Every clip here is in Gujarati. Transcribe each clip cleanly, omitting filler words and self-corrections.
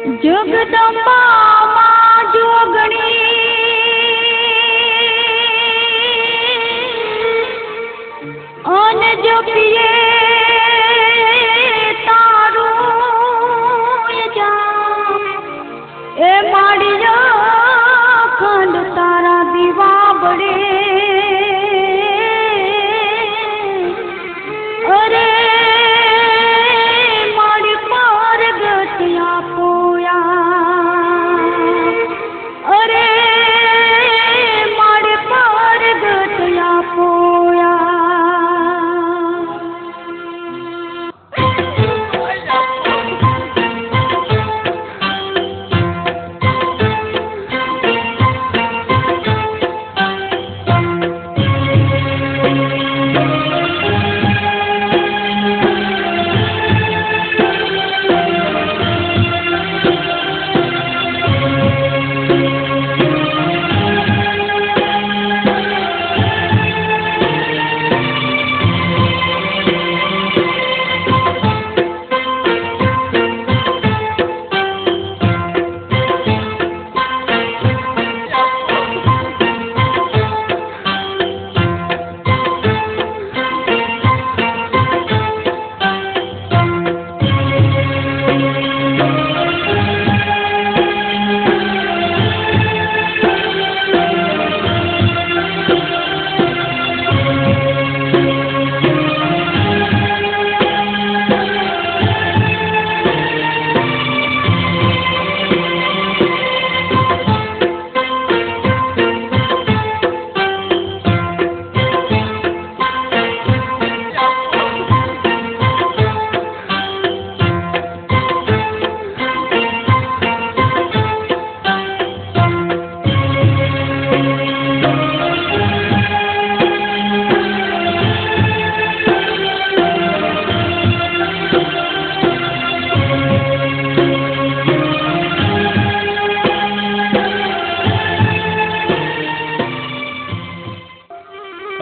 જગદંબા માં જોગણી અન જપીએ તારું જામ એ માડિયા ખંડ તારા દીવા બળે અરે મારી પર ગતિયા પોયા અરે મારી પર ગતિયા પોયા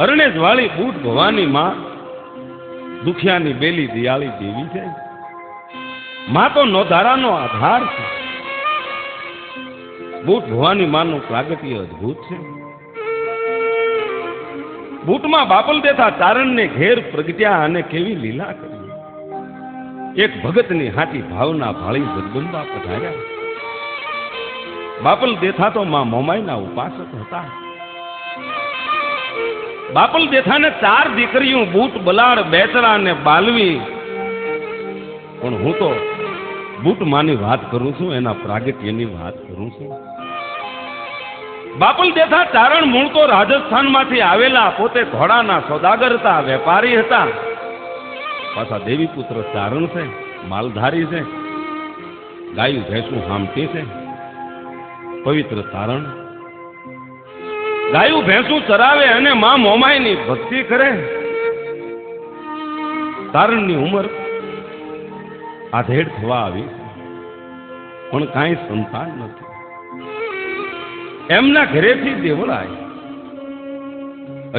અરણેજ વાળી બૂટ ભવાની માં દુખિયાની બેલી દિયાળી દેવી છે. માં તો નોધારાનો આધાર છે. બૂટ ભવાની માનું પ્રાગટ્ય અદ્ભુત છે. બૂટમાં બાપલ દેતા ચારણને ઘેર પ્રગટ્યા અને કેવી લીલા કરી. એક ભગતની હાટી ભાવના ભાળી જગદંબા પધાર્યા. બાપલ દેથા તો માં મોમાઈના ઉપાસક હતા. બાપલ દેથાને 4 દીકરીઓ બૂટ બલાડ બેચરા ને બાલવી. પણ હું તો બૂટ માની વાત કરું છું, એના પ્રાગટ્યની વાત કરું છું. બાપલ દેથા ચારણ મૂળ તો રાજસ્થાનમાંથી આવેલા, પોતે ઘોડાના સોદાગર હતા, વેપારી હતા. પાછા દેવી પુત્ર ચારણ છે, માલધારી છે, ગાયું ભેંસું હામટી છે. પવિત્ર ચારણ ગાયું ભેંસું ચરાવે અને માં મોમાઈની ભક્તિ કરે. ચારણની ઉંમર આધેડ થવા આવી, પણ કાંઈ સંતાન નથી. એમના ઘરેથી દેવળાય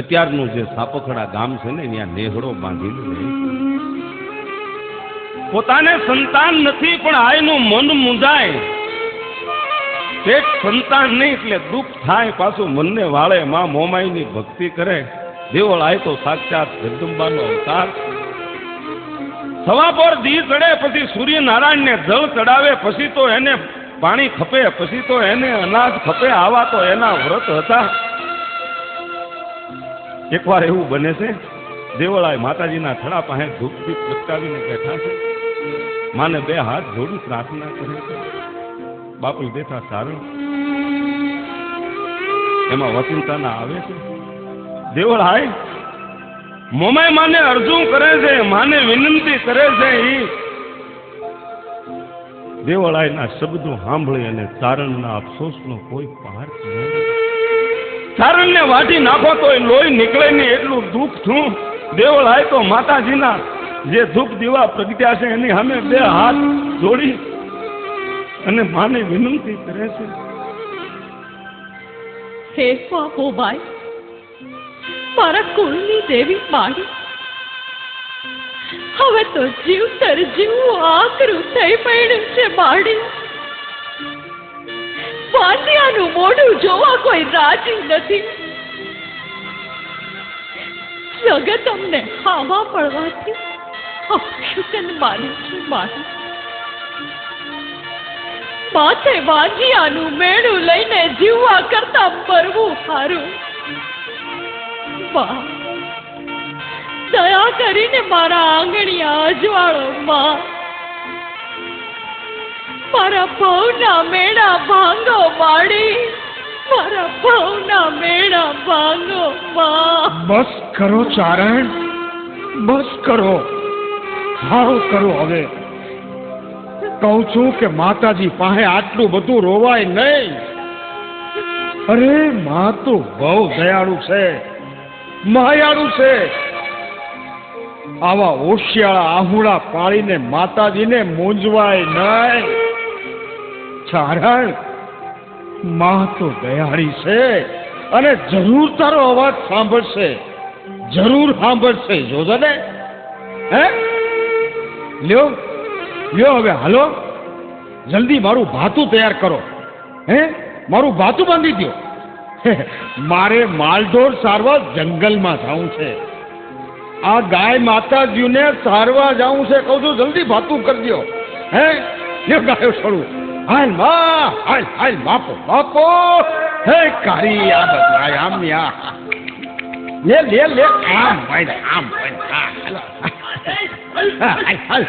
અત્યારનું જે સાપખડા ગામ છે ને, ત્યાં નેહડો બાંધીને રહે. પોતાને સંતાન નથી, પણ આયનું મન મુંજાય. એક સંતાન નહીં એટલે દુઃખ થાય, પાછું મનને વાળે. માં મોમાઈની ભક્તિ કરે. દેવળ આય તો સાક્ષાત જગદંબાનો અવતાર. સવા પર દી ચડે, પછી સૂર્યનારાયણને જળ ચડાવે, પછી તો એને પાણી ખપે, પછી તો એને અનાજ ખપે. આવા તો એના વ્રત હતા. એકવાર એવું બને છે, દેવળાય માતાજીના થડા પાસે ધૂપ દીપ પ્રગટાવીને બેઠા છે. માને 2 હાથ જોડી પ્રાર્થના કરે છે. બાપલ દેથા ચારણ એમાં વચિંતાના આવે છે. દેવળાય મોમાઈ માને અરજુ કરે છે, માને વિનંતી કરે છે. દેવળાયના શબ્દો સાંભળી અને ચારણના અફસોસનો કોઈ પાર નહીં. ચારણને વાટી નાખો તો લોહી નીકળે નહીં, એટલું દુઃખ થયું. દેવળાય તો માતાજીના જે ધૂપ દીવા પ્રગટ્યા છે એની સામે 2 હાથ જોડી અને માને વિનંતી કરે છે. હે મોમાઈ, મારા કુળની દેવી માડી, હવે તો જીવતર જીવવું આકરું થઈ પડ્યું છે માડી. વાંસિયાનું મોઢું જોવા કોઈ રાજી નથી. જગત અમને હાવા પડવાથી અપશુકન માને છે મારું. માથે વાંજિયાનું મેળું લઈને જીવવા કરતા મરવું સારું. માં, દયા કરીને મારા આંગણિયા અજવાળો માં. મારા ભવના મેળા ભાંગો માડી, મારા ભવના મેળા ભાંગો માં. બસ કરો ચારણ, બસ કરો, હાવ કરો. હવે કહું છું કે માતાજી પાસે આટલું બધું રોવાય નહીં. અરે માં તો બહુ દયાળુ છે, માયાળુ છે. આવા હોશિયાળા આહુડા પાડીને માતાજીને મૂંઝવાય નહીં. ચારણ, માં તો દયાળી છે અને જરૂર તારો અવાજ સાંભળશે, જરૂર સાંભળશે. જોજો ને. હે લ્યો લ્યો, હવે હાલો, જલ્દી મારું ભાતું તૈયાર કરો. હે, મારું ભાતું બાંધી દો. મારે માલઢોર સારવા જંગલમાં જવું છે. આ ગાય માતાજીને સારવા જવું છે. કહું છું જલ્દી ભાતું કરી દો. હે લ્યો, ગાયો છોડું. હાલ માં, હાલ હાલ બાપો બાપો. હે કારી આ બધા આમ યા લે લે લે, આમ ભાઈ આમ ભાઈ. હાલ હાલ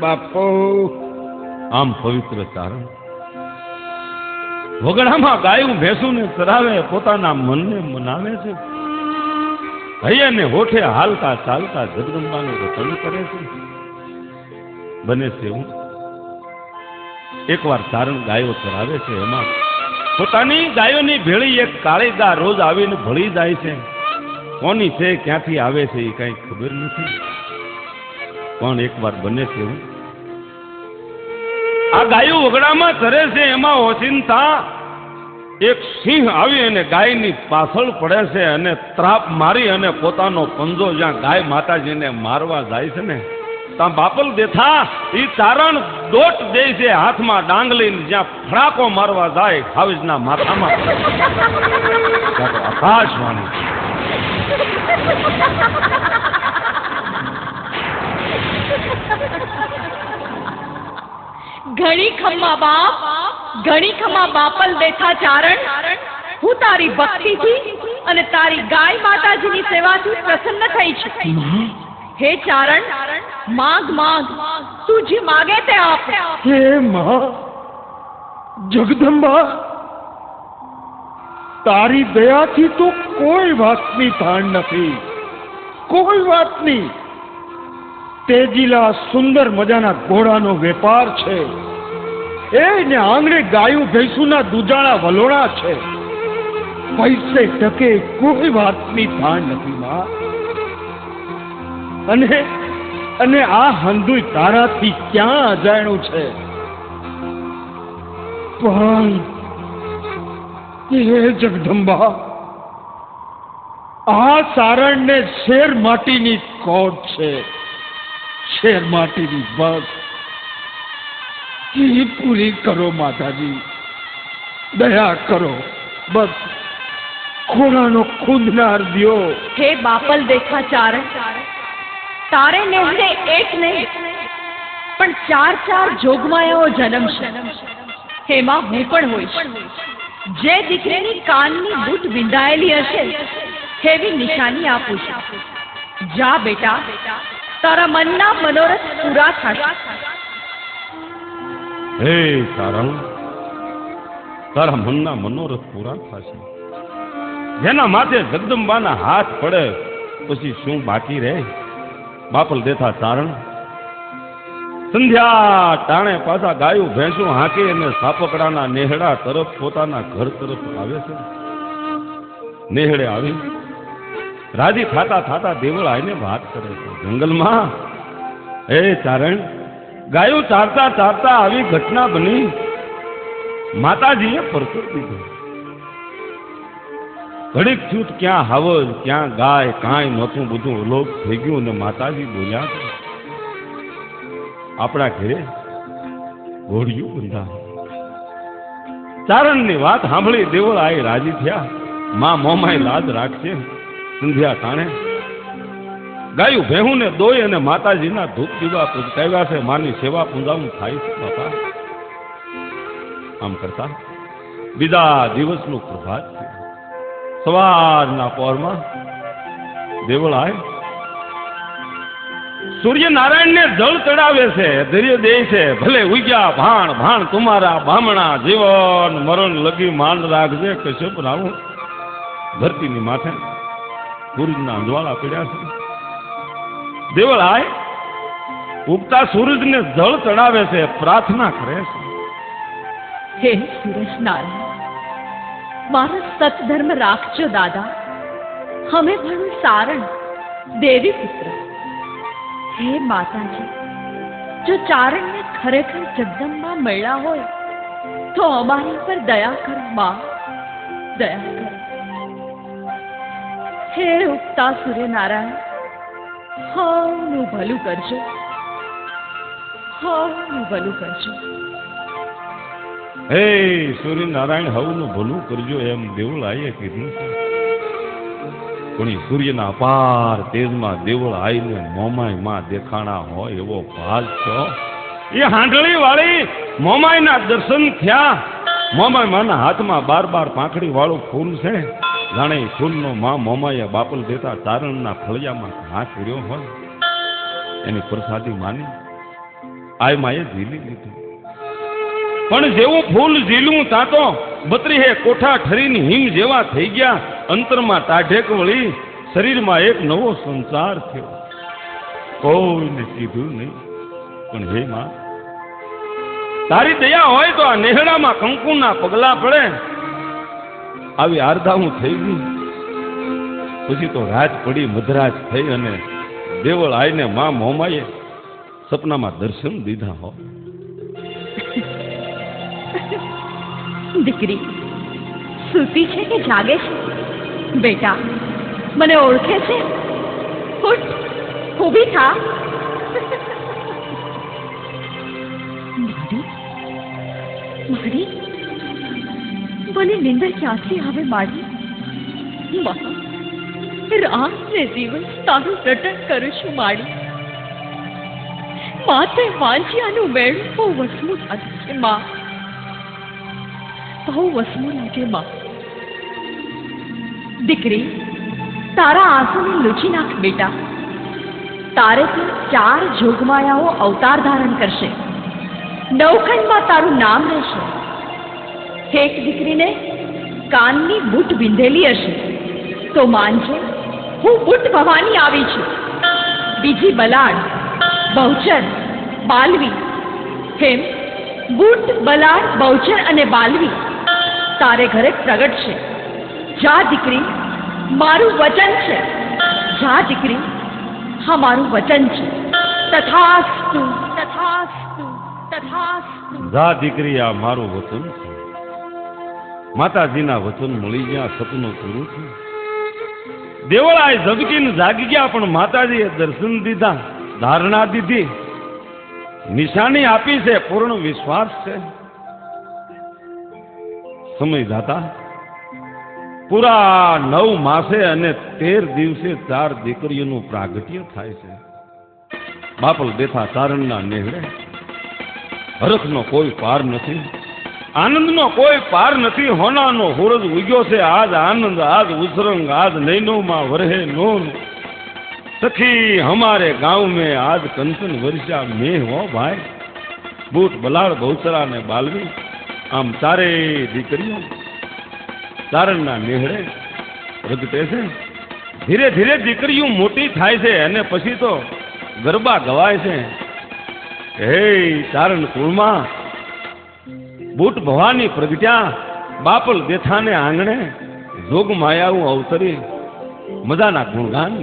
બાપો. આમ પવિત્ર ચારણ વગડામાં ગાયું ભેંસું ને ચરાવે, પોતાના મનને મનાવે છે. હૈયાને હોઠે હાલતા ચાલતા જગદંબાનું રટણ કરે છે. બને છે એવું એકવાર ચારણ ગાયો ચરાવે છે. એમાં પોતાની ગાયોની ભેળી એક કાળી ગા રોજ આવીને ભળી જાય છે. કોની છે, ક્યાંથી આવે છે એ કઈ ખબર નથી. પણ એકવાર બને છે એવું આ ગાયું વગડામાં ચરે છે. એમાં ઓચિંતા એક સિંહ આવી અને ગાયની પાછળ પડે છે અને ત્રાપ મારી અને પોતાનો પંજો જ્યાં ગાય માતાજીને મારવા જાય છે ને, ત્યાં બાપલ દેથા ઈ ચારણ દોટ દે છે હાથમાં ડાંગ લઈને. જ્યાં ફડાકો મારવા જાય હાવીજના માથામાં આકાશવાણી. ઘણી ખમ્મા બાપ, ઘણી ખમ્મા બાપલ દેખા ચારણ. હું તારી ભક્તિથી અને તારી ગાય માતાજીની સેવાથી પ્રસન્ન થઈ છું. હે ચારણ, માગ માગ, તું જે માગે તે આપ. હે માં જગદંબા, તારી દયાથી તો કોઈ વાતની તાણ નથી, કોઈ વાતની. તેજીલા સુંદર મજાના ઘોડાનો વેપાર છે. એને આંગણે ગાયું ભેંસુના દૂધાળા વલોણા છે. પૈસે ટકે કોઈ વાતની તાણ નથી માં. અને આ હંધુય તારાથી ક્યાં અજાણ્યું છે. પણ હે જગદંબા, આ સારણને શેર માટીની કોટ છે, શેર માટીની બસ. એ પૂરી કરો માતાજી, દયા કરો. બસ ખોરાનો ખૂંદનાર દ્યો. હે બાપલ દેખા ચારણ, તારે નેહડે એક નહીં પણ ચાર ચાર જોગમાયાઓ જન્મશે. એમાં હું પણ હોઈશ. જે દીકરીની કાનની બૂટ વિંધાયેલી હશે એવી નિશાની આપું છું. જા બેટા, તારા મનના મનોરથ પૂરા થશે. હે ચારણ, તારા મનના મનોરથ પૂરા થશે. જેના માથે જગદંબાના હાથ પડે પછી શું બાકી રહે. બાપલ દેથા ચારણ સંધ્યા ટાણે પાછા ગાયું ભેંસું હાંકી અને સાપકડાના નેહડા તરફ પોતાના ઘર તરફ આવે છે. નેહડે આવી રાજી થાતા થાતા દેવળ આવીને વાત કરે છે. જંગલમાં હે ચારણ, ગાયું ચારતા ચારતા આવી ઘટના બની. માતાજીએ પરસર દીધો. ઘડીક થયું ક્યાં હાવજ, ક્યાં ગાય, કાંઈ નહોતું. બધું અલોપ થઈ ગયું અને માતાજી બોલ્યા આપણા ઘરે ઘોડિયું બંધા. ચારણની વાત સાંભળી દેવળાએ રાજી થયા. માં મોમાય લાજ રાખશે. સંધ્યા તાણે ગાયું ભેહું ને દોય અને માતાજીના ધૂપ દીવા પ્રગટાવ્યા છે. માની સેવા પૂંજાવું થાય છે બાપા. આમ કરતા બીજા દિવસનું પ્રભાત થયું. સવારના પહોરમાં દેવળાએ સૂર્યનારાયણને જળ ચડાવે છે, ધૈર્ય દે છે. ભલે ઉગ્યા ભાણ ભાણ તુમારા બામણા, જીવન મરણ લગી માંડ રાખજે કશ્યપ રાવણ. ધરતીની માથે સૂરજના અંજવાળા પડ્યા છે. દેવળાએ ઉગતા સૂરજને જળ ચડાવે છે, પ્રાર્થના કરે છે. હે સુરેશ નારાયણ, મારો સતધર્મ રાખજો દાદા. અમે ભણું સારણ દેવી પુત્ર. હે માતાજી, જો ચારણને ખરેખર જગદંબા મળ્યા હોય તો અમારી પર દયા કરો માં, દયા કરો. હે ઉગતા સૂર્યનારાયણ, હવનું ભલું કરજો, હવનું ભલું કરજો. હે સૂર્યનારાયણ હવનું ભલું કરજો એમ દેવળાએ કીધું છે. પણ સૂર્યના અપાર તેજમાં દેવળ આવીને મોમાય માં દેખાણા હોય એવો ભાગ છો. એ હાંડળી વાળી મોમાયના દર્શન થયા. મોમાય માના હાથમાં 12 પાંખડી વાળું ફૂલ છે. જાણે ફૂલનો માં મોમાએ બાપલ દેતા ચારણના ફળિયામાં ઘા કર્યો હોય એની પ્રસાદી માની આય માએ ઝીલી લીધું. પણ જેવું ફૂલ ઝીલું ત્યાં તો 32 કોઠા ઠરીની હિમ જેવા થઈ ગયા. અંતરમાં ટાઢેક વળી, શરીરમાં એક નવો સંચાર થયો. કોઈને કીધું નહીં, પણ હે માં તારી દયા હોય તો આ નેહડામાં કંકુના પગલા પડે. આવી આરધા હું થઈ ગઈ. પછી તો રાત પડી, મધરાજ થઈ અને દેવળ આવીને માં મોમાએ સપનામાં દર્શન દીધા હો. દીકરી સૂતી છે કે જાગે છે? બેટા, મને ઓળખે છે? ઉઠ, ઊભી થા. માડી, માડી, મને નિંદર ક્યાંથી આવે માડી? રાત ને દિવસ તારું રટણ કરું છું માડી. માથે વાંચ્યાનું મેળું બહુ વસમું થતું છે માં, બહુ વસમું લાગે માં. દીકરી, તારા આંસુને લૂછી નાખ બેટા. તારે તો 4 જોગમાયાઓ અવતાર ધારણ કરશે. નવખંડમાં તારું નામ રહેશે. એક દીકરીને કાનની બૂટ વિંધેલી હશે તો માનજે હું બુટ ભવાની આવી છું. બીજી બલાડ, બહુચર, બાલવી. હેમ બુટ, બલાડ, બહુચર અને બાલવી તારે ઘરે પ્રગટ છે. જા દીકરી, મારું વચન છે. જા દીકરી, હા મારું વચન છે. તથાસ્તુ, તથાસ્તુ, તથાસ્તુ. જા દીકરી, આ મારું વચન છે. માતાજીના વચન મળી ગયા, સપનું પૂરું થયું. દેવળાએ જગજીને જાગી ગયા, પણ માતાજીએ દર્શન દીધા, ધારણા દીધી, નિશાની આપી છે, પૂર્ણ વિશ્વાસ છે. સમય દાતા પૂરા 9 માસે અને 13 દિવસે 4 દીકરીઓનું પ્રાગટ્ય થાય છે. બાપલ બેઠા ચારણના નેહડે હરખનો કોઈ પાર નથી, આનંદનો કોઈ પાર નથી. હોનાનો હોરજ ઉગ્યો છે. આજ આનંદ, આજ ઉસરંગ, આજ નૈનોમાં વરહે નોન. સખી हमारे गांव में आज कंचन वर्षा में हो भाई. बूट, बलाड़, बहुचरा ने बालवी આમ 4 દીકરીઓ ચારણના નેહડે પ્રગટે છે. ધીરે ધીરે દીકરીઓ મોટી થાય છે અને પછી તો ગરબા ગવાય છે. હે ચારણ કુળમાં બૂટ ભવાની પ્રગટ્યા. બાપલ દેથાને આંગણે જોગ માયાઓ અવતરી મજાના ગુણગાન.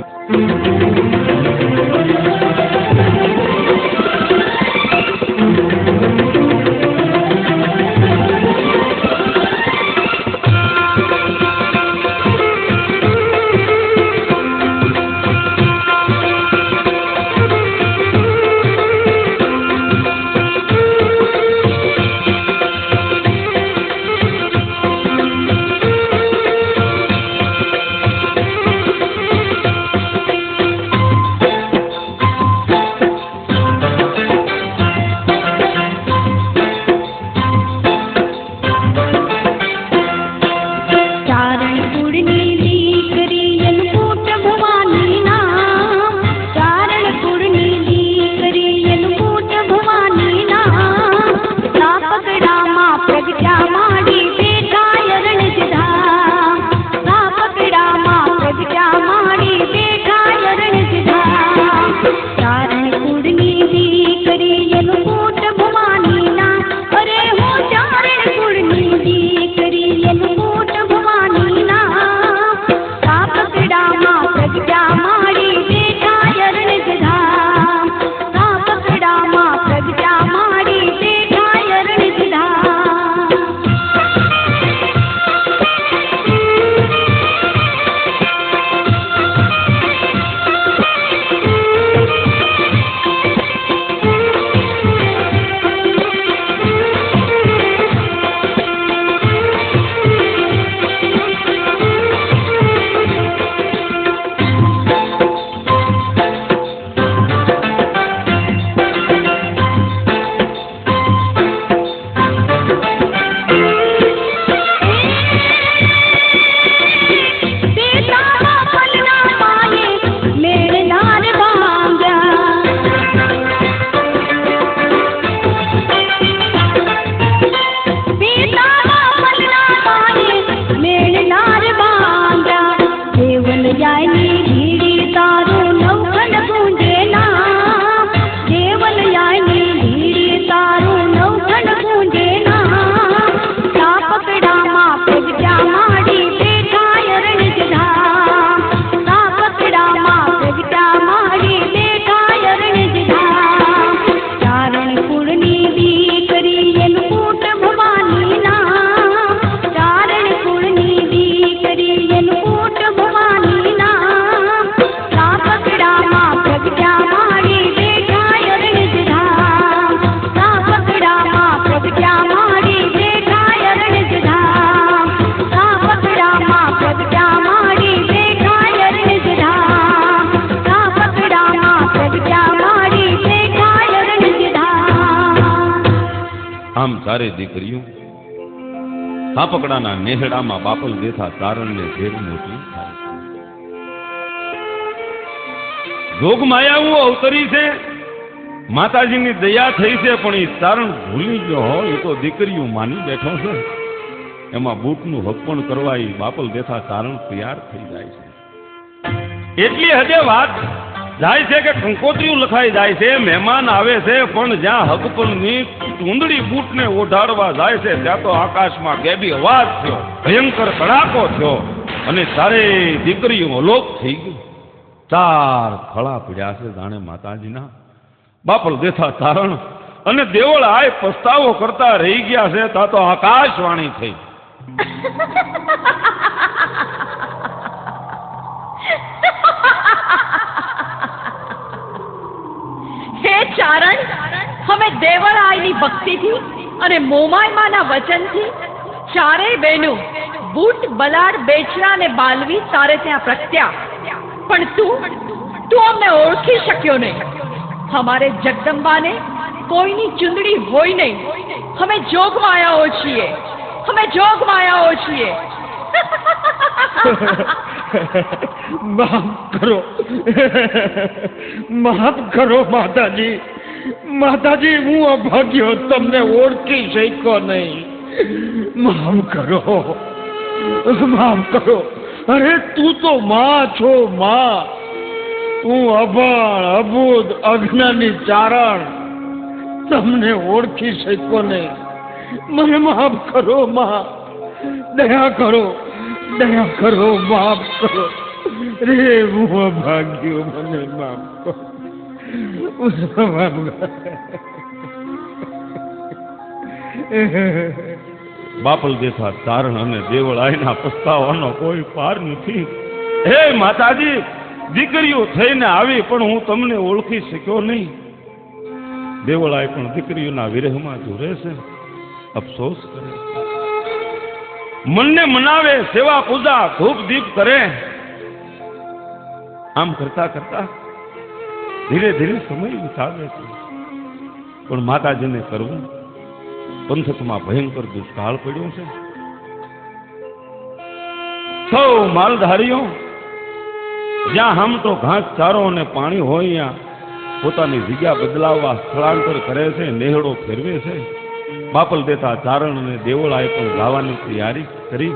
આમ ચારે દીકરીઓ સાપકડાના નેહડામાં બાપલ દેથા ચારણને ઘેર મોકલી થાય. જોગમાયાઓ અવતરી છે, માતાજીની દયા થઈ છે, પણ એ ચારણ ભૂલી ગયો હોય એ તો દીકરીઓ માની બેઠો છે. એમાં બૂટનું હપણ કરવા એ બાપલ દેથા ચારણ તૈયાર થઈ જાય છે. એટલી હદે વાત જાય છે કે કંકોત્રીયું લખાઈ જાય છે, મહેમાન આવે છે, પણ જ્યાં હકપણની ચૂંદડી બૂટને ઓઢાડવા જાય છે ત્યાં તો આકાશમાં ગેબી અવાજ થયો, ભયંકર કડાકો થયો અને ચારે દીકરીઓ અલોપ થઈ ગઈ. ચાર ફળા પીડ્યા છે જાણે માતાજીના. બાપલ દેથા ચારણ અને દેવળ આય પસ્તાવો કરતા રહી ગયા છે. તા તો આકાશવાણી થઈ. હે ચારણ, અમે દેવળાયની ભક્તિથી અને મોમાયમાના વચનથી ચારેય બહેનો બૂટ બલાડ બેચરા અને બાલવી તારે ત્યાં પ્રત્યા, પણ તું અમને ઓળખી શક્યો નહીં. અમારે જગદંબાને કોઈની ચુંદડી હોય નહીં. અમે જોગમાયાઓ છીએ, અમે જોગમાયાઓ છીએ. માફ કરો, માફ કરો માતાજી. માતાજી, હું અભાગ્યો, તમને ઓળખી શક્યો નહીં. માફ કરો, માફ કરો. અરે તું તો માં છો, માં. તું અભણ અબૂદ અજ્ઞાની ચારણ, તમને ઓળખી શક્યો નહીં. મને માફ કરો માં, દયા કરો, દયા કરો, માફ કરો. રે હું અભાગ્યો, મને માફ કરો. બાપલ દેથા ચારણ અને દેવળાયના પસ્તાવાનો કોઈ પાર નથી. હે માતાજી, દીકરીઓ થઈને આવી પણ હું તમને ઓળખી શક્યો નહીં. દેવળાય પણ દીકરીઓના વિરહમાં જોડે છે, અફસોસ કરે, મનને મનાવે, સેવા પૂજા ધૂપ દીપ કરે. આમ કરતા કરતા ધીરે ધીરે સમય વિતાવે છે. પણ માતાજીને કરવું, પંથકમાં ભયંકર દુષ્કાળ પડ્યો છે. સૌ માલધારીઓ જ્યાં આમ તો ઘાસ ચારો અને પાણી હોય ત્યાં પોતાની જગ્યા બદલાવવા સ્થળાંતર કરે છે, નેહડો ફેરવે છે. બાપલ દેતા ચારણ અને દેવળાએ પણ ગાવાની તૈયારી કરી.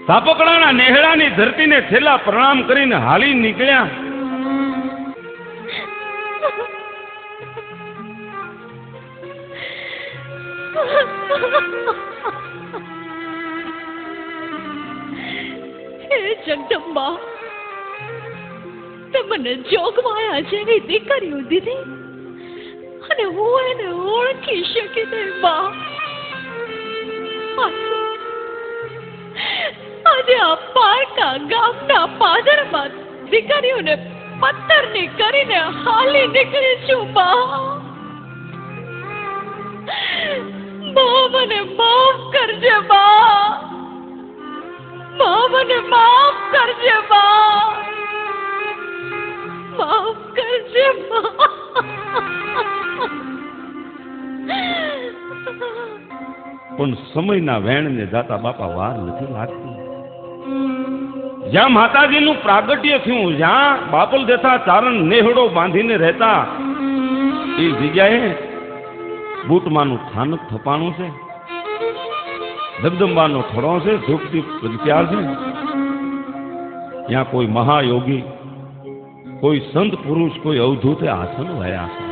સાપકડાના નેહડાની ધરતીને છેલ્લા પ્રણામ કરીને હાલી નીકળ્યા. હે જગદંબા, તમને જોગમાયા જેવી દીકરીઓ દીધી અને હું એને ઓળખી શકી નહીં. બા, આજે આ પારકા ગામના પાદરમાં દીકરીઓને પથ્થરની કરીને હાલી નીકળી છું. બા, મને માફ કરજે. બા, મને માફ કરજે. બા, માફ કરજે. પણ સમયના વેણને જાતા બાપા વાર નથી લાગતી. જ્યાં માતાજીનું પ્રાગટ્ય થયું, જ્યાં બાપલ દેતા ચારણ નેહડો બાંધીને રહેતા, એ જગ્યાએ બૂટમાંનું સ્થાનક થપાણું છે, જગદંબાનો થડો છે, ધૂપદીપ પ્રગટ્યા છે. ત્યાં કોઈ મહાયોગી, કોઈ સંત પુરુષ, કોઈ અવધૂતે આસન વયા છે.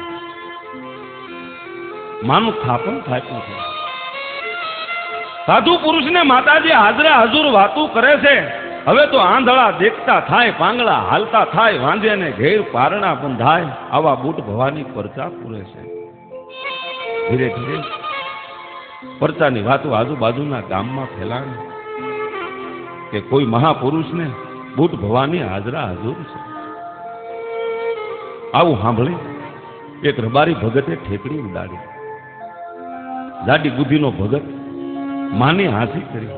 માનું થાપણ થાપ્યું છે. સાધુ પુરુષને માતાજી હાજરે હાજર વાતું કરે છે. હવે તો આંધળા દેખતા થાય, પાંગળા હાલતા થાય, વાંધે ને ઘેર પારણા બંધાય. આવા બૂટ ભવાની પરચા પૂરે છે. ધીરે ધીરે પરચાની વાતો આજુબાજુના ગામમાં ફેલાય કે કોઈ મહાપુરુષને બૂટ ભવાની હાજરા હાજર છે. આવું સાંભળી એક રબારી ભગતે ઠેકડી ઉડાડી. જાડી બુદ્ધિનો ભગત માની હાંસી કરી.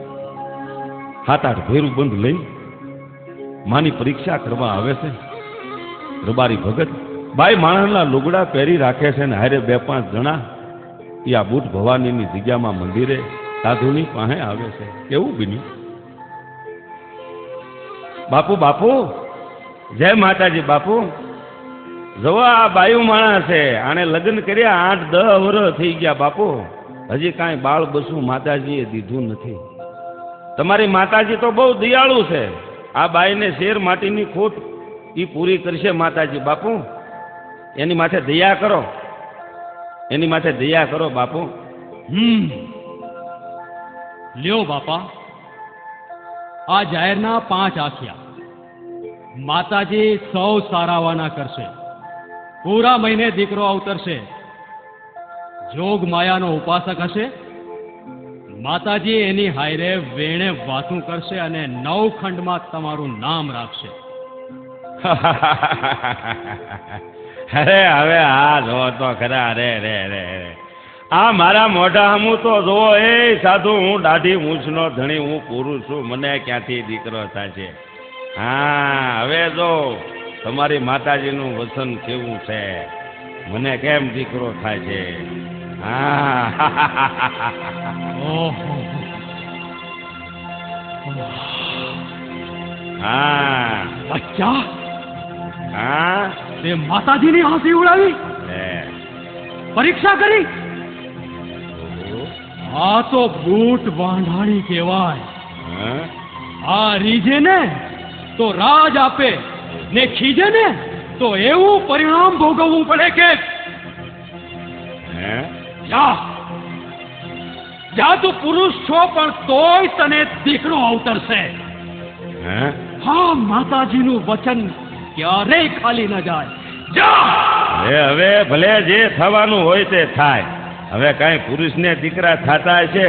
7-8 ભેરું બંધ લઈ માની પરીક્ષા કરવા આવે છે. રબારી ભગત બાઈ માણસના લુગડા પહેરી રાખે છે ને હારે 2-5 જણા એ આ બુટ ભવાનીની જગ્યામાં મંદિરે સાધુની પાસે આવે છે. કેવું બન્યું? બાપુ બાપુ, જય માતાજી બાપુ. જો આ બાયુ માણસ છે, આને લગ્ન કર્યા 8-10 વર્ષ થઈ ગયા બાપુ, હજી કાંઈ બાળ બસું માતાજીએ દીધું નથી. તમારી માતાજી તો બહુ દયાળુ છે, આ બાઈને શેર માટીની ખોટ એ પૂરી કરશે માતાજી બાપુ. એની માથે દયા કરો, એની માથે દયા કરો બાપુ. લ્યો બાપા, આ જાહેરના 5 આખ્યા. માતાજી સૌ સારાવાના કરશે. પૂરા મહિને દીકરો અવતરશે. જોગ માયાનો ઉપાસક હશે. માતાજી એની હાયરે વેણે વાતું કરશે અને 9 ખંડમાં તમારું નામ રાખશે. અરે હવે આ જો તો ખરા. અરે રે રે રે, આ મારા મોઢા હમું તો જોવો. એ સાધુ, હું દાઢી મૂછનો ધણી, હું પુરુષ છું, મને ક્યાંથી દીકરો થશે? હા, હવે જો તમારી માતાજીનું વચન કેવું છે, મને કેમ દીકરો થાય છે? હા. ઓહો, હા બચ્ચા, હા. તે માતાજીની હાંસી ઉડાવી, પરીક્ષા કરી. આ તો બૂટ વાંઢાળી કહેવાય. હા? આ રીજે ને તો રાજ આપે, ને ખીજે ને તો એવું પરિણામ ભોગવવું પડે કે હે? જા જા, તું પુરુષ છો પણ તોય તને દીકરો અવતરશે. હે? હા, માતાજીનું વચન ક્યારેય ખાલી ન જાય. જા. હવે ભલે જે થવાનું હોય તે થાય. હવે કઈ પુરુષને દીકરા થતા છે?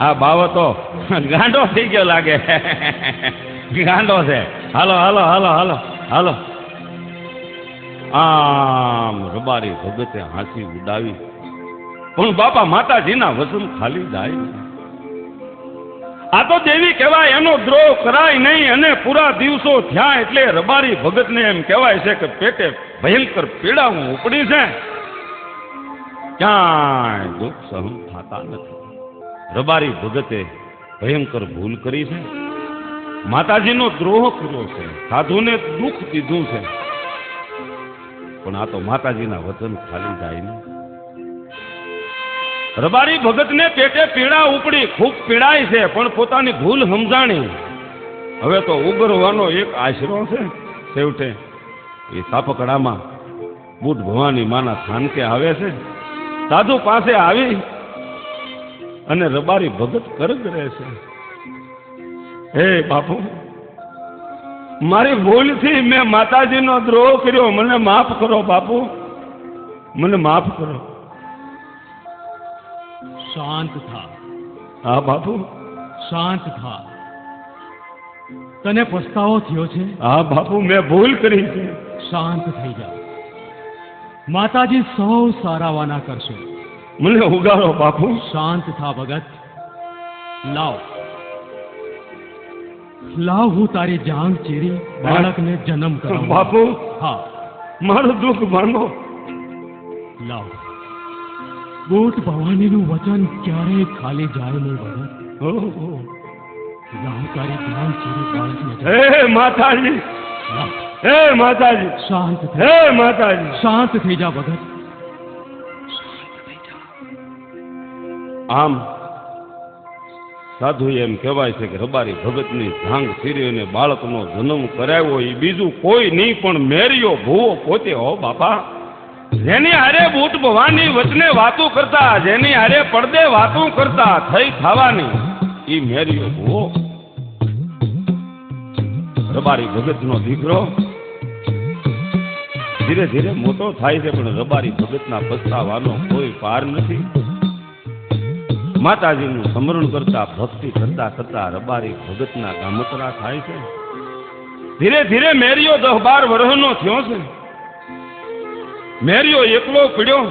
આ બાવો તો ગાંડો થઈ ગયો લાગે. ગાંડો છે. હાલો હાલો હાલો હાલો હાલો. આમ રબારી ભગતે હાંસી ઉડાવી, પણ બાપા માતાજીના વચન ખાલી જાય. આ તો દેવી કહેવાય, એનો દ્રોહ કરાય નહીં. અને પૂરા દિવસો થયા એટલે રબારી ભગતને એમ કહેવાય છે કે પેટે ભયંકર પીડા ઉપડી છે, ક્યાંય દુઃખ સહન થતા નથી. રબારી ભગતે ભયંકર ભૂલ કરી છે, માતાજીનો દ્રોહ કર્યો છે, સાધુને દુઃખ દીધું છે. પણ આ તો માતાજીના વચન ખાલી જાય નહીં. રબારી ભગતને પેટે પીડા ઉપડી, ખૂબ પીડાય છે, પણ પોતાની ભૂલ સમજાણી. હવે તો ઉગરવાનો એક આશરો છે. છેવટે એ સાપકડામાં બુટ ભવાની માના સ્થાનકે આવે છે. સાધુ પાસે આવી અને રબારી ભગત કરગ રહે છે. હે બાપુ, મારી ભૂલથી મેં માતાજીનો દ્રોહ કર્યો, મને માફ કરો બાપુ, મને માફ કરો. શાંત થા. હા બાપુ. શાંત થા. તને પસ્તાવો થયો છે? હા બાપુ, મેં ભૂલ કરી છે. શાંત થઈ જા. માતાજી સૌ સારાવાના કરશે. મને ઉગાડો બાપુ. શાંત થા ભગત. લાવ લાવ, હું તારી જાંગ ચીરી બાળકને જન્મ કરાવું. બાપુ, હા, મારું દુઃખ ભાંગો. લાવ. બુટ ભવાનીનું વચન ક્યારેય ખાલી જાય નહીં ભગત. ઓહો. લાવ તારી જાંગ ચીરી બાળકને જન્મ. હે માતાજી, લાવ. હે માતાજી, શાંત થઈ. હે માતાજી. શાંત થઈ જા ભગત. આમ સાધુ એમ કહેવાય છે કે રબારી ભગતની ધાંગ ચીરી અને બાળકનો જન્મ કરાવ્યો એ બીજું કોઈ નહીં પણ મેરિયો ભૂવો પોતે હો બાપા. જેની હારે બુટ ભવાની વચને વાતું કરતા, જેની હારે પડદે વાતું કરતા થઈ થવાની એ મેરિયો ભૂવો. રબારી ભગતનો દીકરો ધીરે ધીરે મોટો થાય છે, પણ રબારી ભગતના પસ્તાવાનો કોઈ પાર નથી. માતાજીનું સ્મરણ કરતા, ભક્તિ કરતા કરતા રબારી ભગતના ગામતરા થાય છે. ધીરે ધીરે મેરિયો 10-12 વર્ષનો થયો છે. મેરિયો એકલો પડ્યો,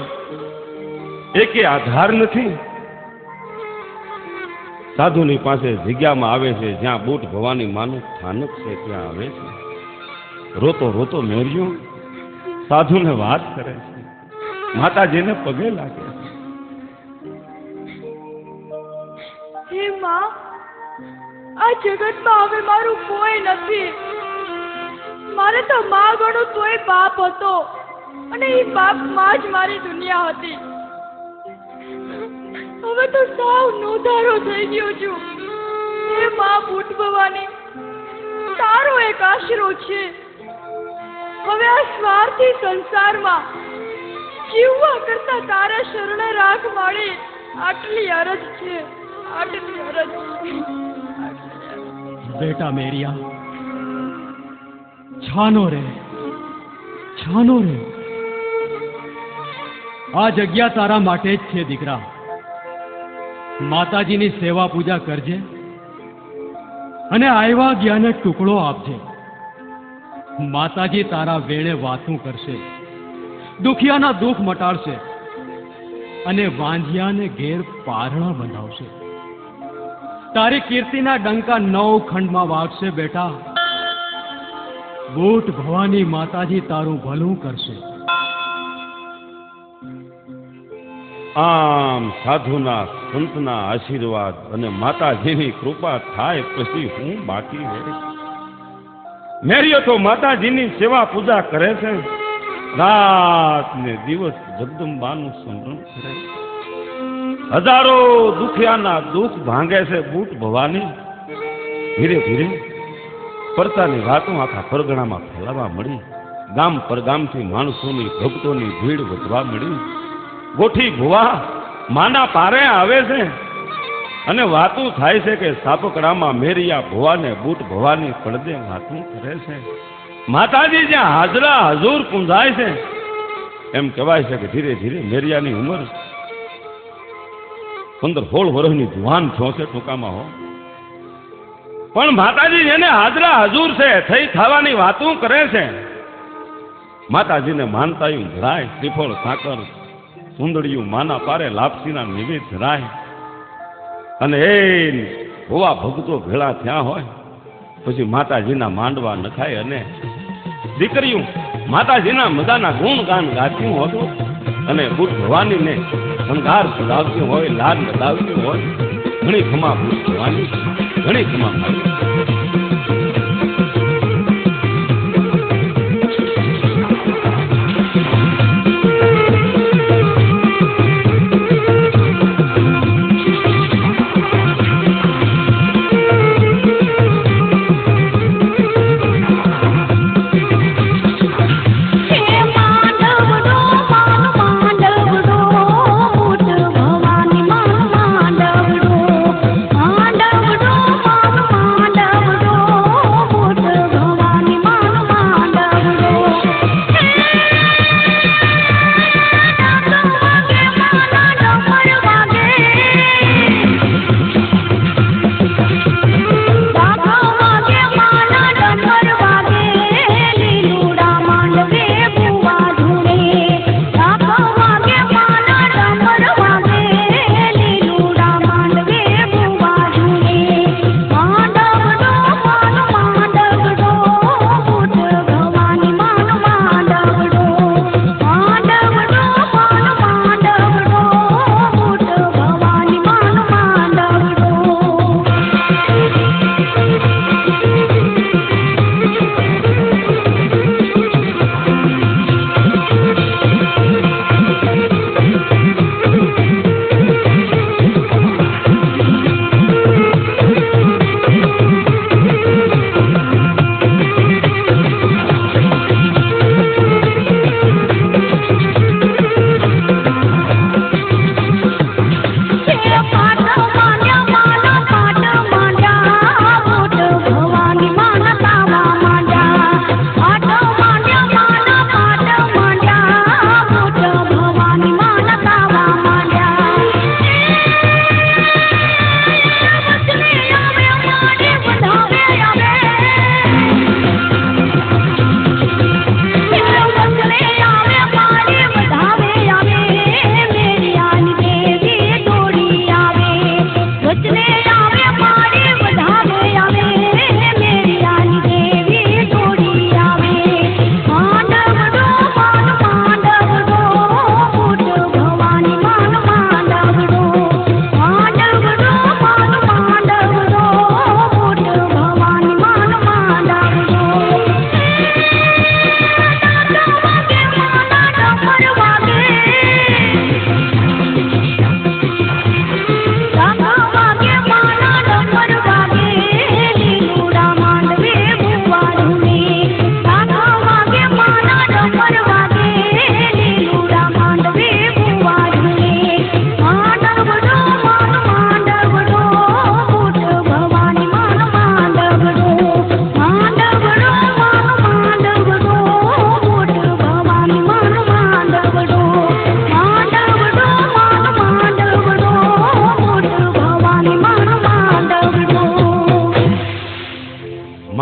એકે આધાર નથી. સાધુની પાસે જગ્યામાં આવે છે, જ્યાં બુટ ભવાની માનું સ્થાનક છે ત્યાં આવે છે. રોતો રોતો મેરિયો સાધુને વાત કરે છે, માતાજીને પગે લાગે છે. હે માં, આ જગતમાં હવે મારું કોઈ નથી. મારે તો માં ગણું તોય બાપ હતો, અને એ બાપમાં જ મારી દુનિયા હતી. હવે તો સાવ નોધારો થઈ ગયો છું. હે માં બુટ ભવાની, તારો એક આશરો છે. હવે આ સ્વાર્થી સંસારમાં જીવવા કરતા તારા શરણે રાખ માળી. આટલી અરજ છે, આટલી અરજ. બેટા મેરિયા, છાનો રે, છાનો રે. આ જગ્યા તારા માટે જ છે દીકરા. માતાજીની સેવા પૂજા કરજે અને આવ્યા જ્ઞાને ટુકડો આપજે. માતાજી તારા વેણે વાતું કરશે, દુખિયાના દુઃખ મટાડશે અને વાંઝિયાને ઘેર પારણા બંધાવશે. તારી કીર્તિના ડંકા 9 ખંડમાં વાગશે બેટા. બુટ ભવાની માતાજી તારું ભલું કરશે. આમ સાધુના સંતના આશીર્વાદ અને માતાજીની કૃપા થાય પછી હું બાકી રહે. મેરિયો તો માતાજીની સેવા પૂજા કરે છે, રાત ને દિવસ જગદંબાનું સ્મરણ કરે. હજારો દુખિયાના દુઃખ ભાંગે છે બુટ ભવાની. ધીરે ધીરે પરતાની વાતો આખા પરગણામાં ફેલાવા મળી. ગામ પરગામથી માણસોની ભક્તોની ભીડ વધવા મળી. ગોઠી ભુવા માના પારે આવે છે અને વાતું થાય છે કે સાપકડામાં મેરિયા ભુવાને બુટ ભવાની પડદે વાતું કરે છે. માતાજી જ્યાં હાજરા હજુર પૂંજાય છે. એમ કહેવાય છે કે ધીરે ધીરે મેરિયાની ઉંમર 15-16 વર્ષની જુવાન થયો છે ટૂંકામાં હો. પણ માતાજી જેને હાજરા હજુર છે થઈ થવાની વાતું કરે છે. માતાજીને માનતાયું ધરાય, શ્રીફળ સાકર સુંદડિયું માના પારે લાપસીના નિવેદ ધરાય. અને એ ભુવા ભક્તો ભેળા થયા હોય પછી માતાજીના માંડવા નખાય અને દીકરીઓ માતાજીના મદાના ગુણગાન ગાતી હતું અને બુટ ભવાનીને શણગાર સજાવતી હોય, લાડ લગાવતી હોય. ઘણી ખમા બુટ ભવાની, ઘણી ખમા ખાવી. માંડવડો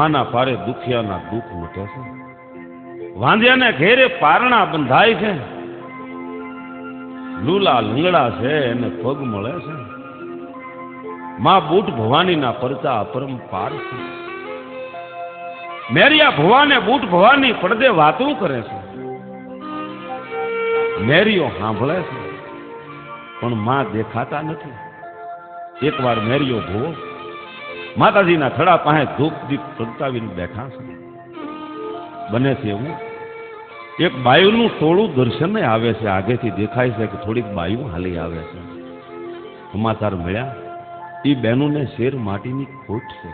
માના પારે દુખિયાના દુઃખ મટે છે, વાંધ્યાને ઘેરે પારણા બંધાય છે, લૂલા લંગડા છે એને પગ મળે છે, માં બુટ ભવાનીના પરચા અપરંપાર છે, મેરિયા ભવાને બુટ ભવાની પડદે વાતું કરે છે, મેરિયો સાંભળે છે પણ માં દેખાતા નથી. એકવાર મેરિયો ભૂવો માતાજીના થડા પાસે ધૂપ દીપ પ્રગટાવીને બેઠા છે. બને છે એવું એક બાયુનું ટોળું દર્શને આવે છે, આગેથી દેખાય છે કે થોડીક બાયુ હાલી આવે છે. સમાચાર મળ્યા એ બેનુને શેર માટીની ખોટ છે.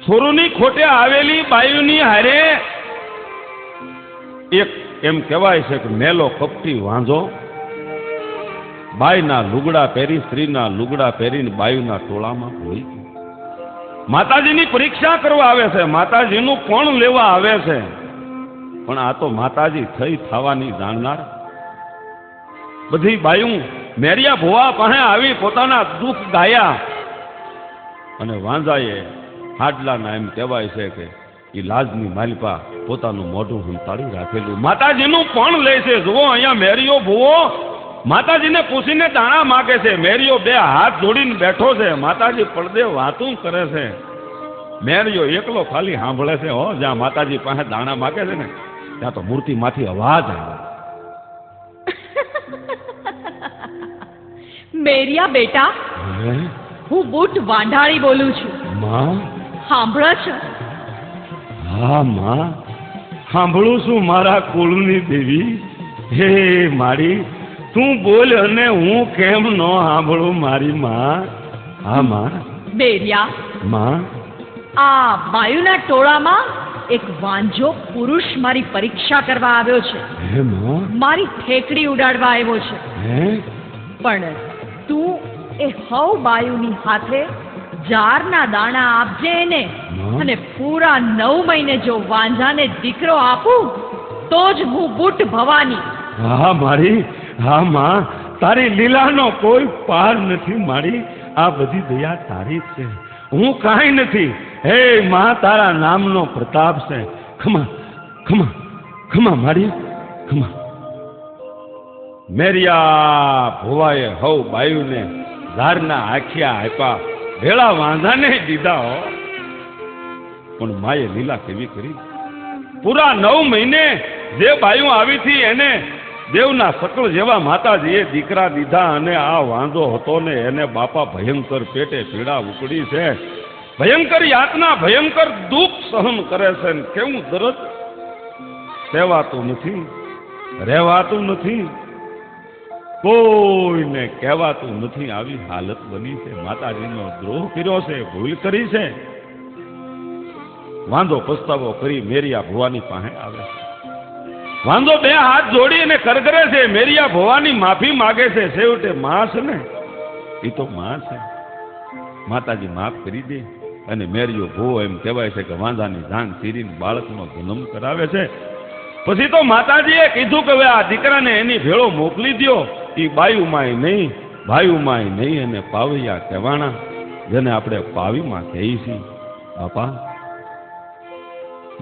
છોરુની ખોટે આવેલી બાયુની હારે એક એમ કહેવાય છે કે મેલો કપટી વાંધો બાઈના લુગડા પહેરી, સ્ત્રીના લુગડા પહેરીને બાયુના ટોળામાં હોય. માતાજીની પરીક્ષા કરવા આવે છે, માતાજીનું કોણ લેવા આવે છે, પણ આ તો માતાજી થઈ થવાની જાણનાર. બધી બાયું મેરિયા ભુવા પાસે આવી પોતાના દુઃખ ગાયા અને વાંજાએ હાડલાના એમ કહેવાય છે કે એ લાજની માલિપા પોતાનું મોઢું હંતાડી રાખેલું. માતાજીનું પણ લે છે. જુઓ અહીંયા મેરિયો ભુવો માતાજીને પૂછીને દાણા માગે છે. મેરિયો બે હાથ જોડીને બેઠો છે, માતાજી પડદે વાતું કરે છે. મેરિયો એકલો ખાલી સાંભળે છે. હો, જ્યાં માતાજી પાસે દાણા માગે છે ને ત્યાં તો મૂર્તિમાંથી અવાજ આવે. મેરિયા બેટા, હું બુટ વાંઢાળી બોલું છું. માં, સાંભળો છો? હા માં, સાંભળું છું મારા કુળની દેવી. હે મારી, તું બોલ અને હું કેમ ન સાંભળું મારી માં. હા માં. મેરિયા, માં, આ બાયુના ટોળામાં એક વાંજો પુરુષ મારી પરીક્ષા કરવા આવ્યો છે. હે માં, મારી ઠેકડી ઉડાડવા આવ્યો છે. હે પણ તું એ હવ બાયુની હાથે જારના દાણા આપજે એને, અને પૂરા 9 મહિને જો વાંઝાને દીકરો આપું તો જ હું બુટ ભવાની. હા મારી, હા માં, તારી લીલાનો કોઈ પાર નથી મારી. આ બધી દયા તારી જ છે, હું કાંઈ નથી. હે માં, તારા નામનો પ્રતાપ છે. ખમા ખમા ખમા મારી, ખમા. મેરિયા ભુવાએ હવ બાયુને ધારના આખિયા આપ્યા, ભેળા વાંધાને દીધા. હો, પણ માએ લીલા કેવી કરી. પૂરા 9 મહિને જે બાયું આવી હતી એને દેવના સકળ જેવા માતાજીએ દીકરા દીધા, અને આ વાંધો હતો ને એને બાપા ભયંકર પેટે પીડા ઉપડી છે, ભયંકર યાતના, ભયંકર દુઃખ સહન કરે છે. કેવું દરદ કહેવાતું નથી, રહેવાતું નથી, કોઈને કહેવાતું નથી. આવી હાલત બની છે. માતાજીનો દ્રોહ કર્યો છે, ભૂલ કરી છે. વાંધો પસ્તાવો કરી મેરિયા ભુવાની પાસે આવે છે. વાંધો બે હાથ જોડી અને કરગરે છે. મેરિયા ભુવાની માફી માગે છે. છેવટે માં છે ને, એ તો માં છે. માતાજી માફ કરી દે અને મેરિયો ભુવો એમ કહેવાય છે કે વાંધાની જાન ચીરીને બાળકનો જન્મ કરાવે છે. પછી તો માતાજીએ કીધું કે હવે આ દીકરાને એની ભેળો મોકલી દો. એ બાયુમાંય નહીં, ભાયુમાંય નહીં, અને પાવૈયા કહેવાના, જેને આપણે પાવીમાં કહીએ છીએ. બાપા,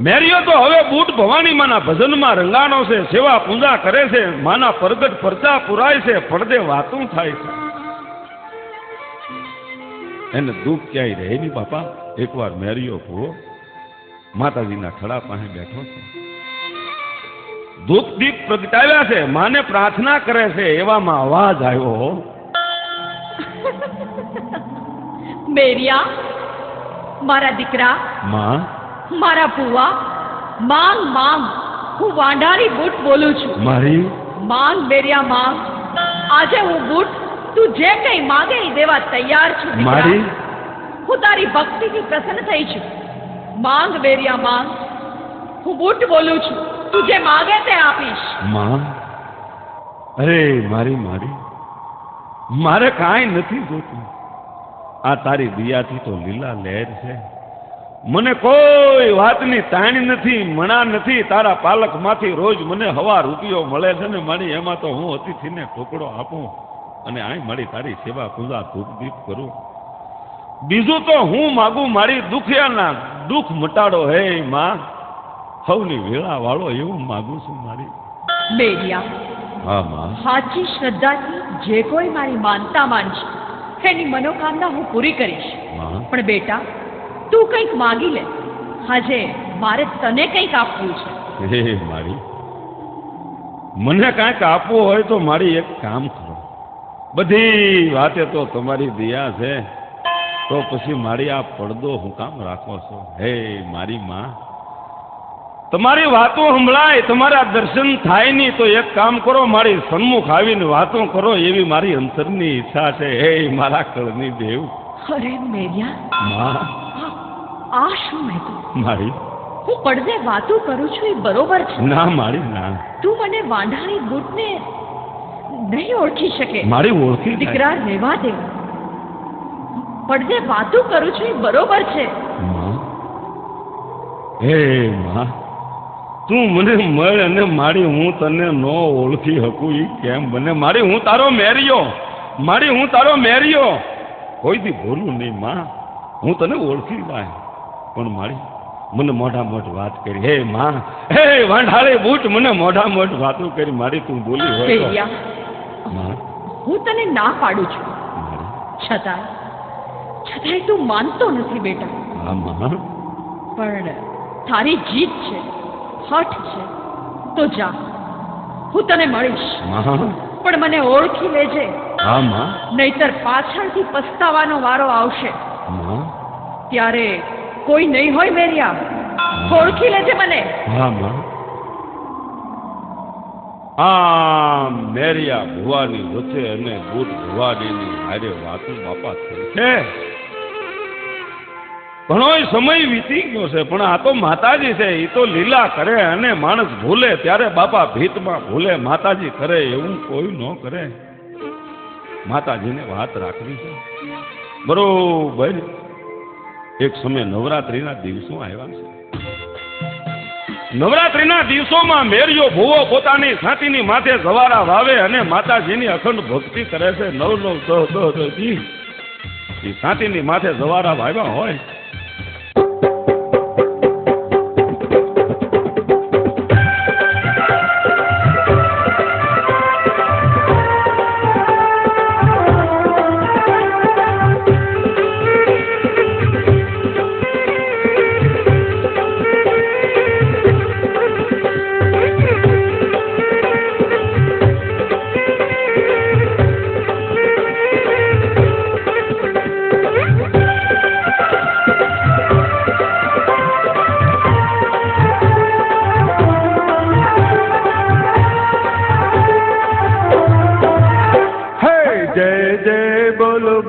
મેરિયો તો હવે બુટ ભવાની માના ભજનમાં રંગાણો છે, સેવા પૂજા કરે છે, માના પ્રગટ પરચા પુરાય છે, પડદે વાતું થાય છે. એને દુઃખ ક્યાંય રહે નહીં. બાપા, એકવાર મેરિયો ભૂવો માતાજીના ખડા પાસે બેઠો છે, ધૂપ દીપ પ્રગટાવ્યા છે, માને પ્રાર્થના કરે છે. એવામાં અવાજ આવ્યો, મેરિયા, મારા દીકરા, માં, મારા ભુવા, માંગ માંગ. હું વાંઢાળી બુટ બોલું છું. મારી માંગ મેરિયા, માંગ. આજે હું બુટ તું જે કંઈ માગે એ દેવા તૈયાર છું. દીકરા, મારી, હું તારી ભક્તિથી પ્રસન્ન થઈ છું. માંગ મેરિયા, માંગ. હું બુટ બોલું છું, તું જે માગે તે આપીશ. માં, અરે મારી મારી, મારે કાંઈ નથી જોતું. આ તારી દયાથી તો લીલા લહેર છે. મને કોઈ વાતની તાણ નથી, મણા નથી. તારા પાલકમાંથી રોજ મને હવા રૂપિયો મળે છે ને મારી, એમાં તો હું અતિથિને ટુકડો આપું અને આય મારી તારી સેવા પૂજા ધૂપ દીપ કરું. બીજું તો હું માગું મારી દુખિયાના દુઃખ મટાડો હે માં, હવની વેળા વાળો એવું માગું છું મારી. મેરિયા, હા માં. સાચી શ્રદ્ધાથી જે કોઈ મારી માનતા માનશે એની મનોકામના હું પૂરી કરીશ. માં. પણ બેટા, તું કંઈક માગી લે. આજે મારે તને કંઈક આપવું છે. હે મારી, મને કાંઈક આપવું હોય તો મારી એક કામ કરો. બધી વાતે તો તમારી દયા છે, તો પછી મારી આ પડદો હું કામ રાખો છો? હે મારી માં, તમારી વાતો સંભળાય, તમારા દર્શન થાય નહીં તો એક કામ કરો, મારી સન્મુખ આવીને વાતો કરો, એવી મારી અંતરની ઈચ્છા છે. હે મારા કળની દેવ. અરે મેરિયા, માં. આ શું મેં મારી, હું પડદે વાતો કરું છું એ બરોબર છે? ના મારી ના. તું મને વાંઢાની બૂટને નહીં ઓળખી શકે. મારી ઓળખી દીકરા, રહેવા દે. પડદે વાતો કરું છું એ બરોબર છે. માં. હે માં, તું મને મળ અને મારી હું તને ન ઓળખી શકું ઈ કેમ બને? મારી હું તારો મેરિયો, મારી હું તારો મેરિયો, કોઈથી ભૂલું નહીં માં. હું તને ઓળખી જાય, પણ મારી મને મોઢા મોઢ વાત કરી. હે માં, હે વાંઢાળી બૂટ, મને મોઢા મોઢ વાતો કરી મારી. તું બોલી હોય મેરિયા, માં. હું તને ના પાડું છું, મારી. છતાંય તું માનતો નથી બેટા. હા માં. પણ તારી જીત છે, હઠ છે, તો જા, હું તને મળીશ. માં. પણ મને ઓળખી લેજે, હા માં. નહીતર પાછળથી પસ્તાવાનો વારો આવશે. માં. ત્યારે કોઈ નહીં હોય મેરિયા, ઓળખી લેજે મને. હા માં. આ મેરિયા ભુવાની વચ્ચે અને બુટ ભુવાનીની હારે વાતું બાપા થઈ છે. ઘણોય સમય વીતી ગયો છે, પણ આ તો માતાજી છે, એ તો લીલા કરે અને માણસ ભૂલે ત્યારે બાપા ભીતમાં ભૂલે. માતાજી કરે એવું કોઈ ન કરે. માતાજીને વાત રાખવી છે બરોબર. એક સમય નવરાત્રીના દિવસો આવ્યા છે. નવરાત્રીના દિવસોમાં મેરિયો ભુવો પોતાની છાતીની માથે સવારા વાવે અને માતાજીની અખંડ ભક્તિ કરે છે. 9 9 10 10 દી એ છાતીની માથે સવારા વાવ્યા હોય.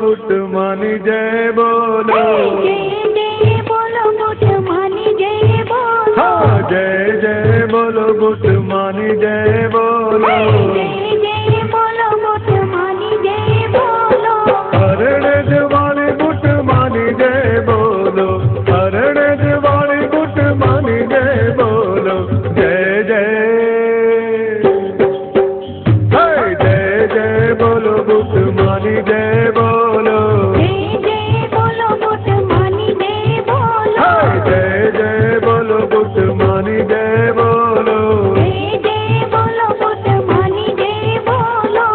બુટ માની જય બોલો, જય બોલો બુટ માની જય બોલો, હા જય જય બોલો બુટ માની જય બોલો, જય બોલો બુટ માની જય બોલો, હરણે જવાળી બુટ માની જય બોલો, હરણે જવાળી બુટ માની જય બોલો, જય જય જય જય બોલો બુટ માની જય બોલો, જય બોલો બુટ માની જય બોલો, જય જય બોલો બુટ માની જય બોલો. જય બોલો બુટ માની જય બોલો.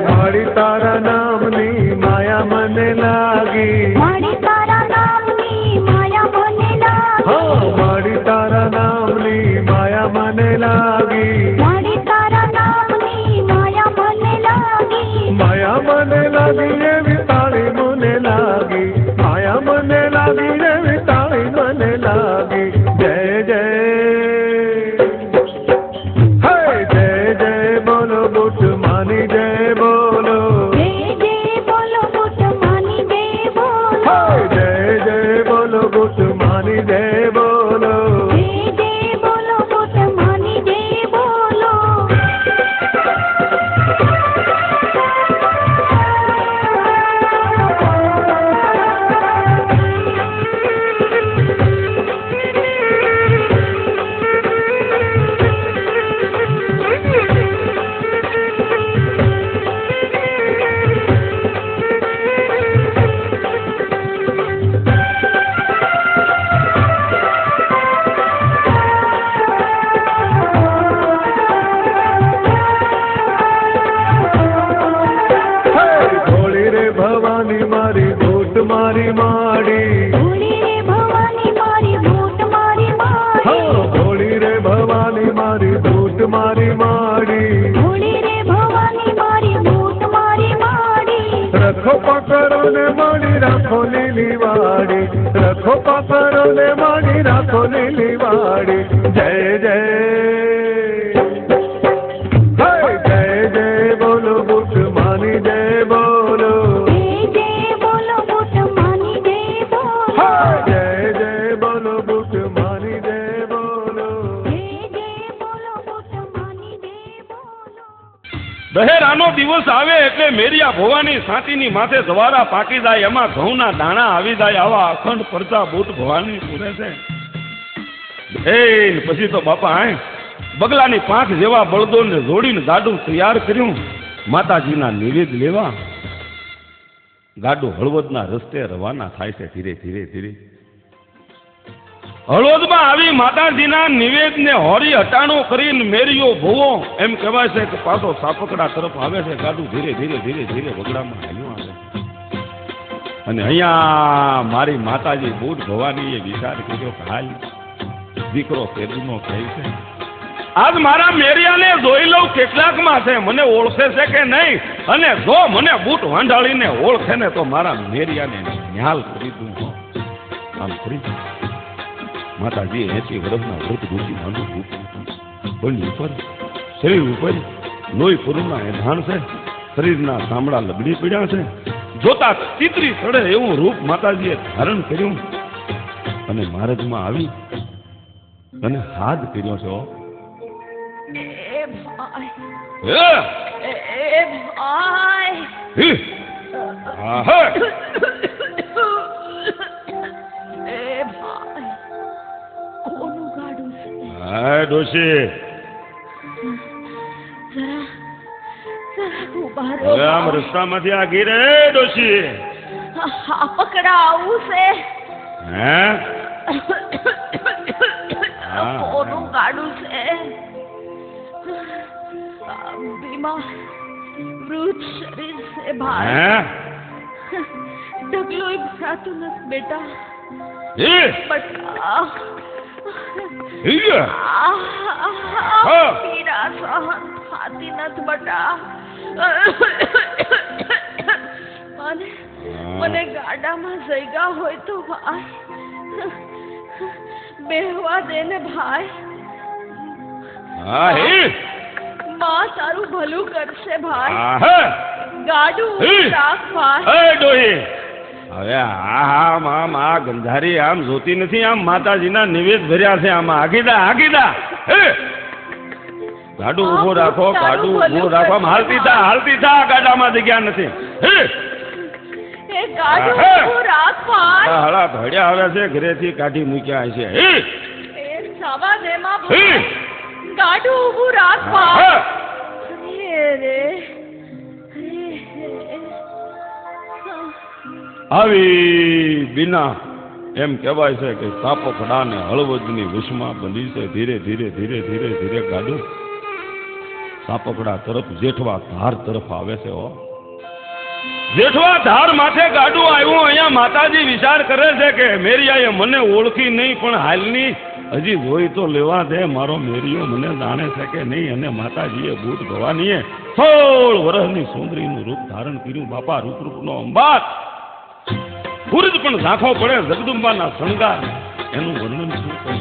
મારી તારા નામની માયા મને લાગી, મારી તારા નામની માયા મને લાગી, હા મારી તારા નામની માયા મને લાગી, મારી તારા નામની માયા મને લાગી, માયા મને લાગી એવી તાળી મને લાગી, માયા મને લાગી એવી તાળી મને લાગી, જય જય હે જય જય બોલો બુટ માની જય બોલો, જય બોલો બુટ માની જય બોલો, જય જય બોલો બુટ માની જય બોલો. જય બોલો બુટ માની જય બોલો. ભોળી રે ભવાની મારી બૂટ મારી માડી ભોળી રે ભવાની મારી બૂટ મારી માડી રખો પકડો ને માડી રાખો લીલી વાડી રખો પકડો ને માડી રાખો લીલી વાડી જય જય જય જય બોલો બુટ માની જય બોલો જય બોલો બુટ માની જય બોલો જય જય બોલો બુટ માની જય બોલો જય બોલો બુટ માની જય બોલો દહેરાનો દિવસ આવે એટલે મેરિયા ભવાની સાતીની માથે જવારા પાકી જાય એમાં ઘઉંના દાણા આવી જાય આવા અખંડ પડતા બૂટ ભવાની પૂરે છે પછી તો બાપા બગલાની પાંખ જેવા બળદોને જોડીને ગાડું તૈયાર કર્યું માતાજીના નિવેદ લેવા ગાડું હળવદના રસ્તે રવાના થાય છે ધીરે ધીરે ધીરે હળવદમાં આવી માતાજીના નિવેદને હોરી હટાણો કરીને મેરિયો ભોવો એમ કહેવાય છે કે પાછો સાપકડા તરફ આવે છે ગાડું ધીરે ધીરે ધીરે ધીરે વગડામાં હાલ્યું આવે અને અહીંયા મારી માતાજી બુટ ભવાનીએ વિચાર કર્યો કે હાલ દીકરો પેદુનો કહે છે આજ મારા મેરિયાને જોઈ લઉં કેટલાકમાં છે મને ઓળખે છે કે નહીં અને જો મને બૂટ વાંઢાળીને ઓળખે ને તો મારા મેરિયાને ન્યાલ કરી દઉં આમ કરી માતાજી 80 વર્ષના વૃદ્ધ ડૂસી માનું રૂપ બંધ ઉપર શરીર ઉપર લોહી પૂરના એધાણ છે શરીરના ચામડા લબડી પડ્યા છે જોતા ચિત્રી ચડે એવું રૂપ માતાજીએ ધારણ કર્યું અને મહારાજમાં આવી અને હાથ કર્યો છે એ ભાઈ હે એ ભાઈ હે આહા એ ભાઈ કોનું ગાડું છે હા ડોશી જરા ઉભા રહો હવે આમ રસ્તામાંથી આગી રે ડોશી હા પકડા આવું છે હે હા. કોનું ગાડું છે બીમા વૃદ્ધ શરીર છે ભાઈ હે ડગલું ભરાતું નથી બેટા હે બટા હે આ પીડા સહન થતી નથી બટા મને ગાડામાં જગ્યા હોય તો ભાઈ બેહવા દે ને ભાઈ હા હે માં તારું ભલું કરશે ભાઈ આહા ગાડું હે. રાખ ભાઈ હે ડોહી હવે આમ આમ આ ગંધારી આમ જોતી નથી આમ માતાજીના નિવેદ ભર્યા છે આમાં આગીદા હે ગાડું ઊભો રાખો ગાડું ઊભો રાખો આમ હાલતી થા ગાડામાં જગ્યા નથી હે એ ગાડું હે. ઊભું રાખ ભાઈ હળા ભડ્યા આવે છે ઘરેથી કાઢી મૂક્યા છે હે એ સવા દેમાં હે ભાઈ ગાડું ઊભું રાખ ભાઈ હા. અરે રે આવી બીના એમ કહેવાય છે કે સાપો ખડાને હળવદની વિષમાં બની છે ધીરે ધીરે ધીરે ધીરે ધીરે ગાડું સાપકડા તરફ જેઠવા ધાર તરફ આવે છે જેઠવા ધાર માથે ગાડું આવ્યું અહીંયા માતાજી વિચાર કરે છે કે મેરિયાએ મને ઓળખી નહીં પણ હાલની હજી જોઈ તો લેવા દે મારો મેરિયો મને જાણે છે કે નહીં અને માતાજીએ બુટ ભવાનીએ 16 વર્ષની સુંદરીનું રૂપ ધારણ કર્યું બાપા રૂપનો અંબાર સૂરજ પણ ઝાંખો પડે જગદંબાના શણગાર એનું વર્ણન શું કરું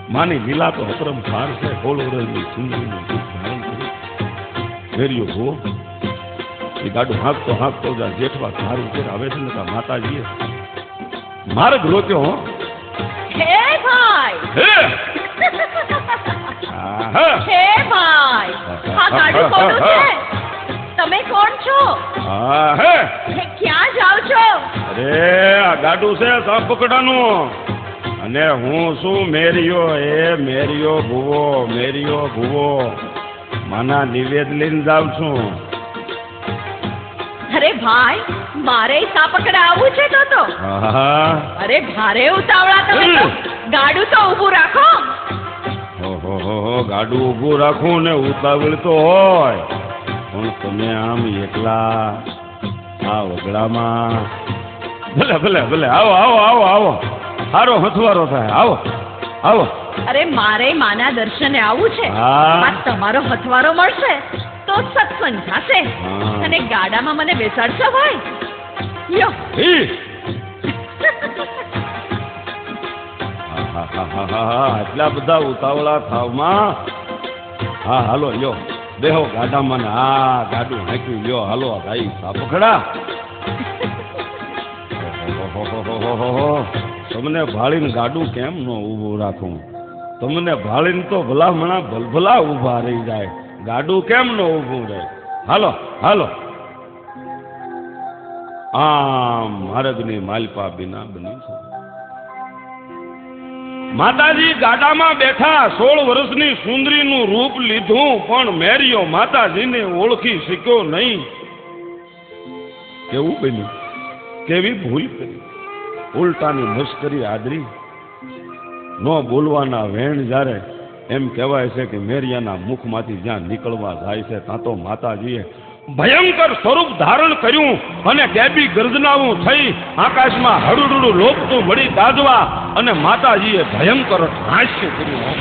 માની લીલા તો અપરંપાર છે 16 વર્ષની સુંદરીનું રૂપ ધારણ કર્યું મેરિયો ભો એ ગાડું હાંકતો જેઠવા ધાર ઉપર આવે છે ને માતાજીએ માર્ગ રોક્યો હે ભાઈ હે આહા. હે ભાઈ આ ગાડું કોનું છે તમે કોણ છો હા હે હે, ક્યાં જાવ છો અરે આ ગાડું છે સાપકડાનું અને હું શું મેરિયો ભૂવો માના નિવેદ લઈને જાઉં છું અરે ભાઈ મારે સાપકડા આવું છે તો હા અરે ભારે ઉતાવળા તમે તો ગાડું તો ઊભું રાખો ઓહો ગાડું ઊભું રાખું ને ઉતાવળ તો હોય પણ તમે આમ એકલા આ વગડામાં ભલે આવો સારો હથવારો થાય આવો અરે મારે માના દર્શને આવવું છે. હા. આ તમારો હથવારો મળશે તો સત્સંગ થશે. હા. અને ગાડામાં મને બેસાડશો ભાઈ? લ્યો. ઈ. આટલા બધા ઉતાવળા થાવમાં હા હાલો લ્યો બેહો ગાડામાં ને હા ગાડું હાંક્યું લ્યો હાલો ભાઈ સાપખડા. તમને ભાળીને ગાડું કેમ ન ઊભું રાખું? તમને ભાળીને તો ભલામણા ભલભલા ઊભા રહી જાય, ગાડું કેમ ન ઊભું રહે? હાલો હાલો. આમ માર્ગની માલપા બિના બની છે. માતાજી ગાડામાં બેઠા 16 વર્ષની સુંદરીનું રૂપ લીધું, પણ મેરિયો માતાજીને ઓળખી શક્યો નહીં. કેવું બન્યું? કેવી ભૂલ કરી? ઉલટાની મસ્કરી આદરી. ન બોલવાના વેણ જ્યારે એમ કહેવાય છે કે મેરિયાના મુખમાંથી જ્યાં નીકળવા જાય છે ત્યાં તો માતાજીએ ભયંકર સ્વરૂપ ધારણ કર્યું અને ગેબી ગર્જનાવું થઈ આકાશમાં હડુડુડું લોપતું મળી દાજવા અને માતાજીએ ભયંકર હાસ્ય કર્યું.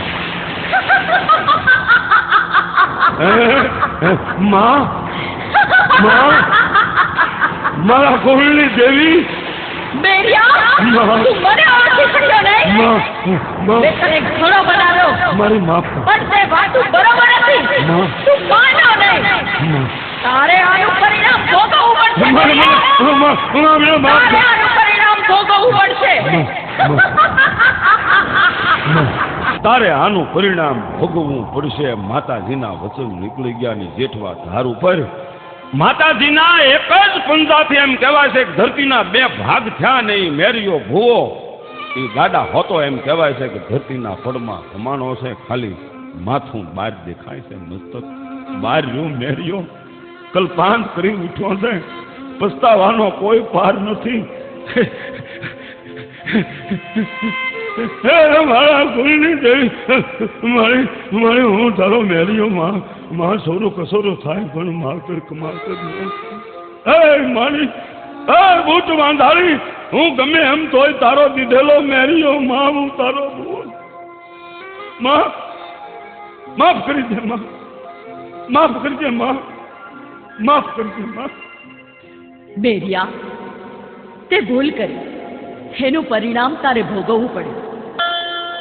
માં માં મારા કોહલની દેવી મેરિયા, તું મને ઓળખી શક્યો નહીં? મેં તને ઘણો બનાવ્યો, મારી માફ કર. પણ તે વાતું બરોબર હતી. તું માન્યો નહીં. તારે આનું પરિણામ ભોગવવું પડશે. તારે આનું પરિણામ ભોગવવું પડશે. તારે આનું પરિણામ ભોગવવું પડશે. માતાજીના વચન નીકળી ગયાની જેઠવા ધાર ઉપર માતાજીના એક જ પંજાથી એમ કહેવાય છે કે ધરતીના 2 ભાગ થયા નહીં. મેરિયો ભૂવો એ ગાડા હોતો એમ કહેવાય છે કે ધરતીના ફળમાં કમાણો છે, ખાલી માથું બહાર દેખાય છે, મસ્તક બહાર રહ્યું. મેરિયો કલ્પાંત કરી ઉઠ્યો છે, પસ્તાવાનો કોઈ પાર નથી. મારા કોઈની દેવી મારી હું તારો મેરિયો માં સોરો કસોરો થાય પણ માવતર કમાવતર મારી બૂટ વાંધારી હું ગમે એમ તોય તારો દીધેલો મેરિયો માં હું તારો માફ કરી દે માં, માફ કરી દે માં, માફ કરી દે માં. મેરિયા, તે ભૂલ કરી, એનું પરિણામ તારે ભોગવવું પડે.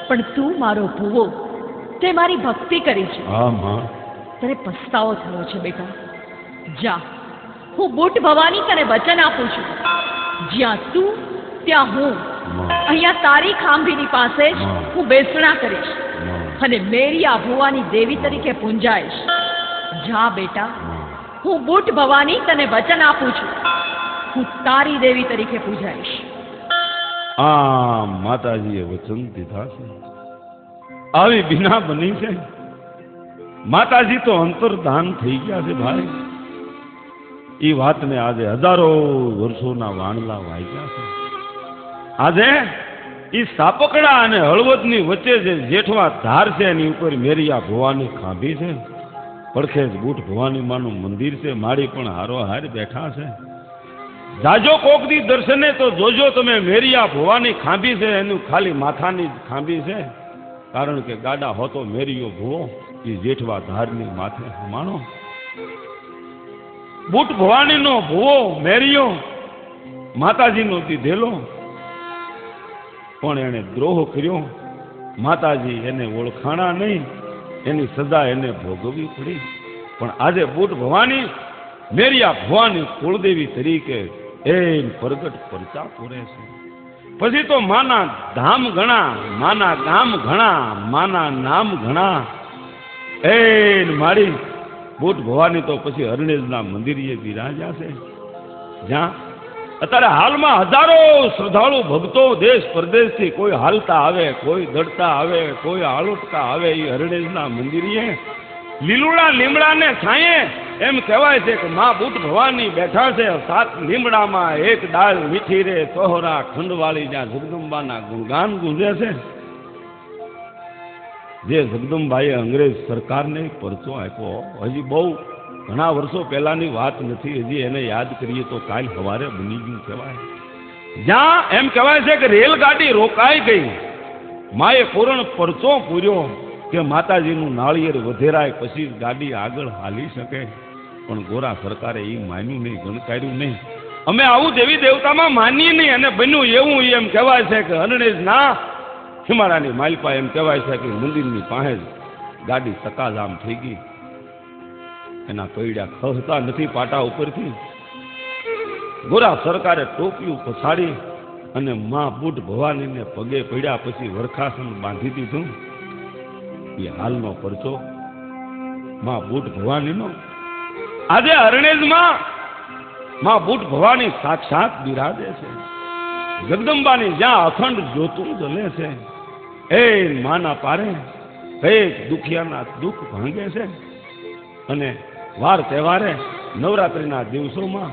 પણ તું મારો ભૂવો, તે મારી ભક્તિ કરી છે. હા માં, તને પસ્તાવો થયો છે બેટા. જા, હું બુટ ભવાની તને વચન આપું છું. જ્યાં તું ત્યાં હું. અહીંયા તારી ખાંભીની પાસે જ હું બેસણા કરીશ અને મેરિયા ભુવાની દેવી તરીકે પૂંજાઈશ. જા બેટા, હું બુટ ભવાની તને વચન આપું છું. હું તારી દેવી તરીકે પૂજાઈશ. આ માતાજીએ વચન દીધા છે, આવી બિના બની છે. માતાજી તો અંતર્ધાન થઈ ગયા છે ભાઈ. એ વાતને આજે હજારો વર્ષોના વાણલા વાગ્યા છે. આજે એ સાપકડા અને હળવદની વચ્ચે જે જેઠવા ધાર છે એની ઉપર મેરિયા ભવાની ખાંભી છે. પડખે જ બુટ ભવાની માનું મંદિર છે. માળી પણ હારો હાર બેઠા છે. જાજો કોકદી દર્શને તો જોજો તમે, મેરિયા ભવાની ખાંભી છે, એનું ખાલી માથાની જ ખાંભી છે. કારણ કે ગાડા હોતો મેરિયો ભુવો એ જેઠવા ધારની માથે હમાણો. બુટ ભવાનીનો ભુવો મેરિયો માતાજીનો દીધેલો, પણ એને દ્રોહ કર્યો. માતાજી એને ઓળખાણા નહીં, એની સજા એને ભોગવવી પડી. પણ આજે બુટ ભવાની મેરિયા ભવાની કુળદેવી તરીકે એ પ્રગટ પરચા પૂરે છે. પછી તો માના ધામ ઘણા, માના ગામ ઘણા, માના નામ ઘણા. એ મારી બુટ ભવાની તો પછી હરણેજના મંદિરે બિરાજ્યા છે, જ્યાં અત્યારે હાલમાં હજારો શ્રદ્ધાળુ ભક્તો દેશ પરદેશથી કોઈ હાલતા આવે, કોઈ દડતા આવે, કોઈ આળોટતા આવે. એ હરણેજના મંદિરે લીલુડા લીમડાને છાંયે એમ કહેવાય છે કે માં બુટ ભવાની બેઠા છે. 7 લીમડામાં એક ડાળ મીઠી રે તોહરા ખંડવાળી, જ્યાં જગદંબાના ગુણગાન ગુંજે છે. જે જગદંબાએ અંગ્રેજ સરકારને પરચો આપ્યો, હજી બહુ ઘણા વર્ષો પહેલાની વાત નથી, હજી એને યાદ કરીએ તો કાલ સવારે બની ગયું કહેવાય. જ્યાં એમ કહેવાય છે કે રેલગાડી રોકાઈ ગઈ માએ પૂરણ પરચો પૂર્યો કે માતાજીનું નાળિયેર વધેરાય પછી જ ગાડી આગળ હાલી શકે. પણ ગોરા સરકારે એ માન્યું નહીં, ગણકાર્યું નહીં. અમે આવું દેવી દેવતામાં માનીએ નહીં અને બન્યું એવું એમ કહેવાય છે કે અનણેજ ના હિમાળાની માલપા એમ કહેવાય છે કે મંદિરની પાસે જ ગાડી ચકાજામ થઈ ગઈ. એના પૈડા ખસતા નથી પાટા ઉપરથી. ગોરા સરકારે ટોપિયું પછાડી અને માં બુટ ભવાનીને પગે પડ્યા પછી વરખાસન બાંધી દીધું. એ હાલનો પરચો માં બુટ ભવાનીનો. આજે અરણેજમાં માં બુટ ભવાની સાક્ષાત બિરાજે છે. જગદંબાની જ્યાં અખંડ જ્યોતું જલે છે એ માના પારે એક દુખિયાના દુઃખ ભાંગે છે. અને વાર તહેવારે નવરાત્રિના દિવસોમાં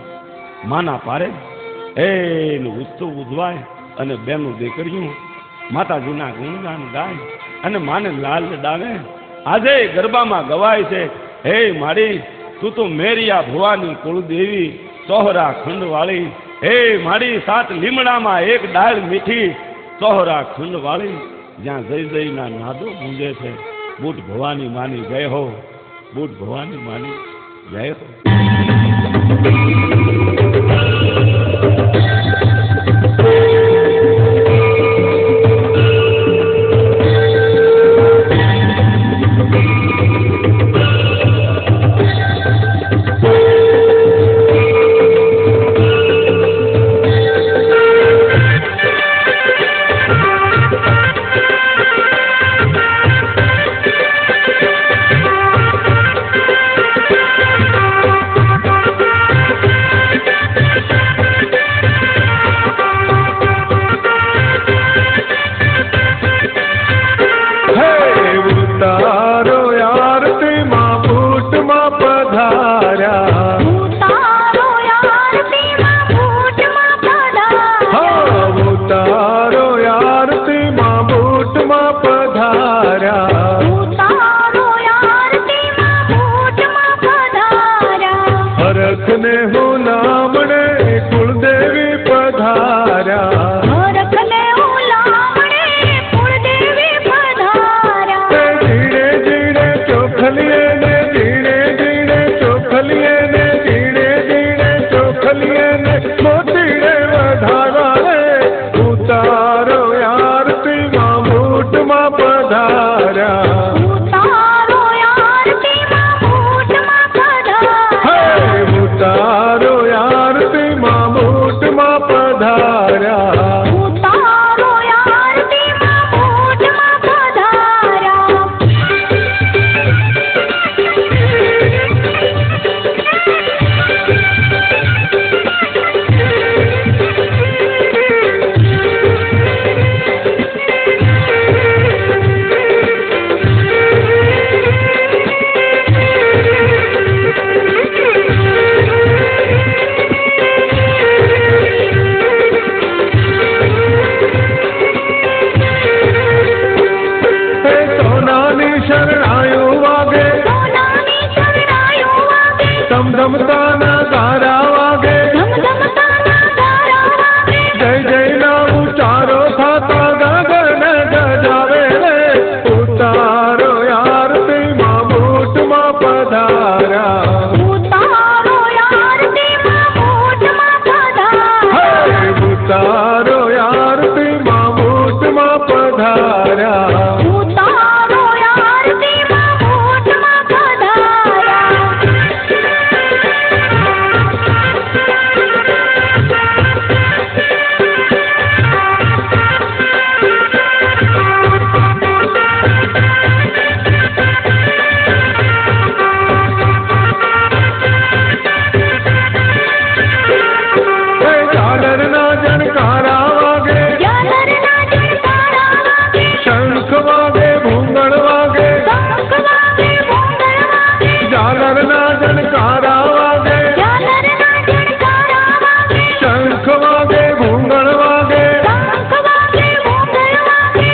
માના પારે એનું ઉત્સવ ઉજવાય અને બેનું દીકરીઓ માતાજીના ગુણગાન ગાય અને માને લાલ ડાવે. આજે ગરબામાં ગવાય છે, હે મારી તું તો મેરિયા ભવાની કુળદેવી સોહરા ખંડવાળી. હે મારી સાત લીમડામાં એક ડાળ મીઠી સોહરા ખંડવાળી. જ્યાં જય જયના નાદો ગુંજે છે. બુટ ભવાની માની જય હો, બુટ ભવાની માની જય હો.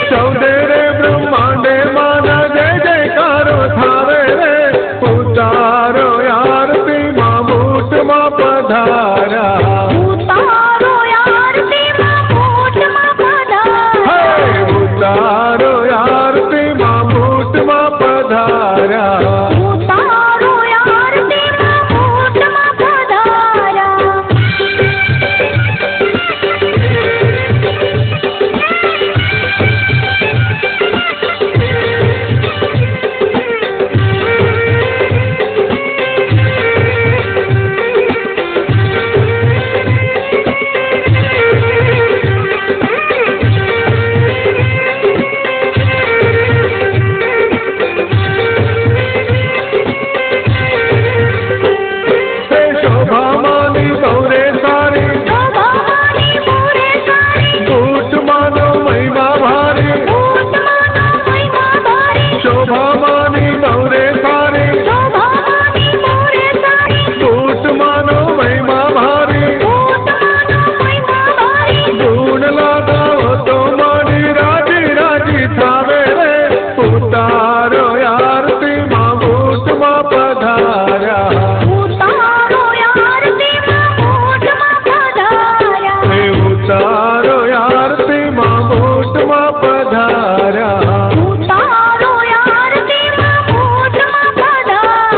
चौधरे ब्रह्मांडे माना जय બૂટમાં પધાર્યા ઉતારો આરતીમાં બૂટમાં પધાર્યા શોભામાની બહુરે સારી શોભામાની મોરે સારી બૂટમાંનો મહિમા ભારી બૂટમાંનો મહિમા ભારી શોભામાની બહુરે સારી શોભામાની મોરે સારી બૂટમાંનો મહિમા ભારી બૂટમાંનો મહિમા ભારી ગુણ લાગાવો તો મારી રાજી રાજી થાવે રે ઉતારો આરતીમાં બૂટમાં પધાર્યા ઉતારો આરતીમાં બૂટમાં પધાર્યા હે ઉતારો આરતીમાં બૂટમાં પધાર્યા ઉતારો આરતીમાં બૂટમાં પધાર્યા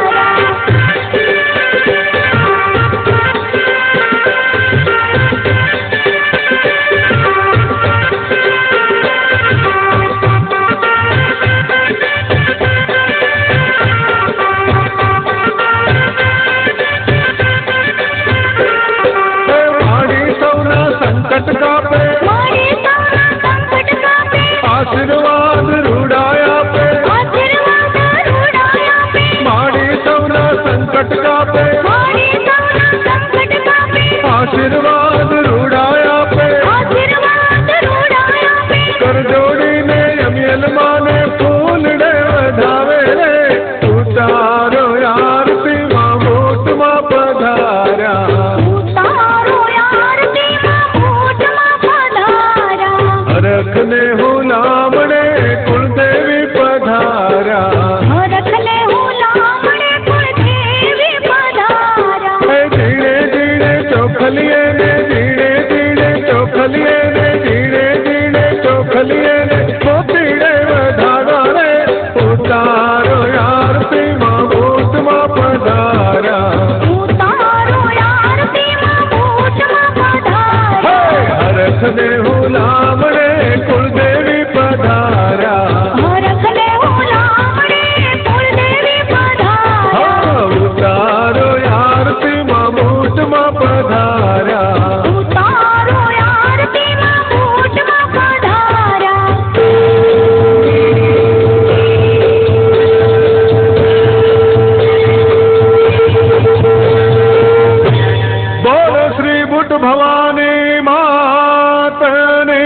હે મારી સૌના સંકટ કાપે મારી સૌના સંકટ કાપે આશીર્વાદ રૂડાયા પે આશીર્વાદ રૂડાયા પે મારી સૌના સંકટ કાપે મારી સૌના સંકટ કાપે આશીર્વાદ રૂડાયા પે આશીર્વાદ રૂડાયા પે કર જોડીને અમિયલ માને ફૂલડે વધાવે રે ઉતારો આરતીમાં બૂટમાં પધાર્યા ઉતારો આરતીમાં બૂટમાં પધાર્યા હરખને હુલામણે કુળદેવી પધાર્યા હરખલે હુલામણે કુળદેવી પધાર્યા હે ધીરે ધીરે ચોખલીએ ને ધીરે ધીરે ચોખલીએ ને ધીરે ધીરે ચોખલીએ ને મોતીડે વધારો રે ઉતારો આરતીમાં બૂટમાં પધાર્યા ઉતારો આરતીમાં બૂટમાં પધાર્યા હરખને હુલામણે કુળદેવી પધાર્યા હરખલે હુલામણે કુળદેવી પધાર્યા ઉતારો આરતીમાં બૂટમાં પધાર્યા ઉતારો આરતીમાં બૂટમાં પધાર્યા બોલો શ્રી બુટ ભવાની માતની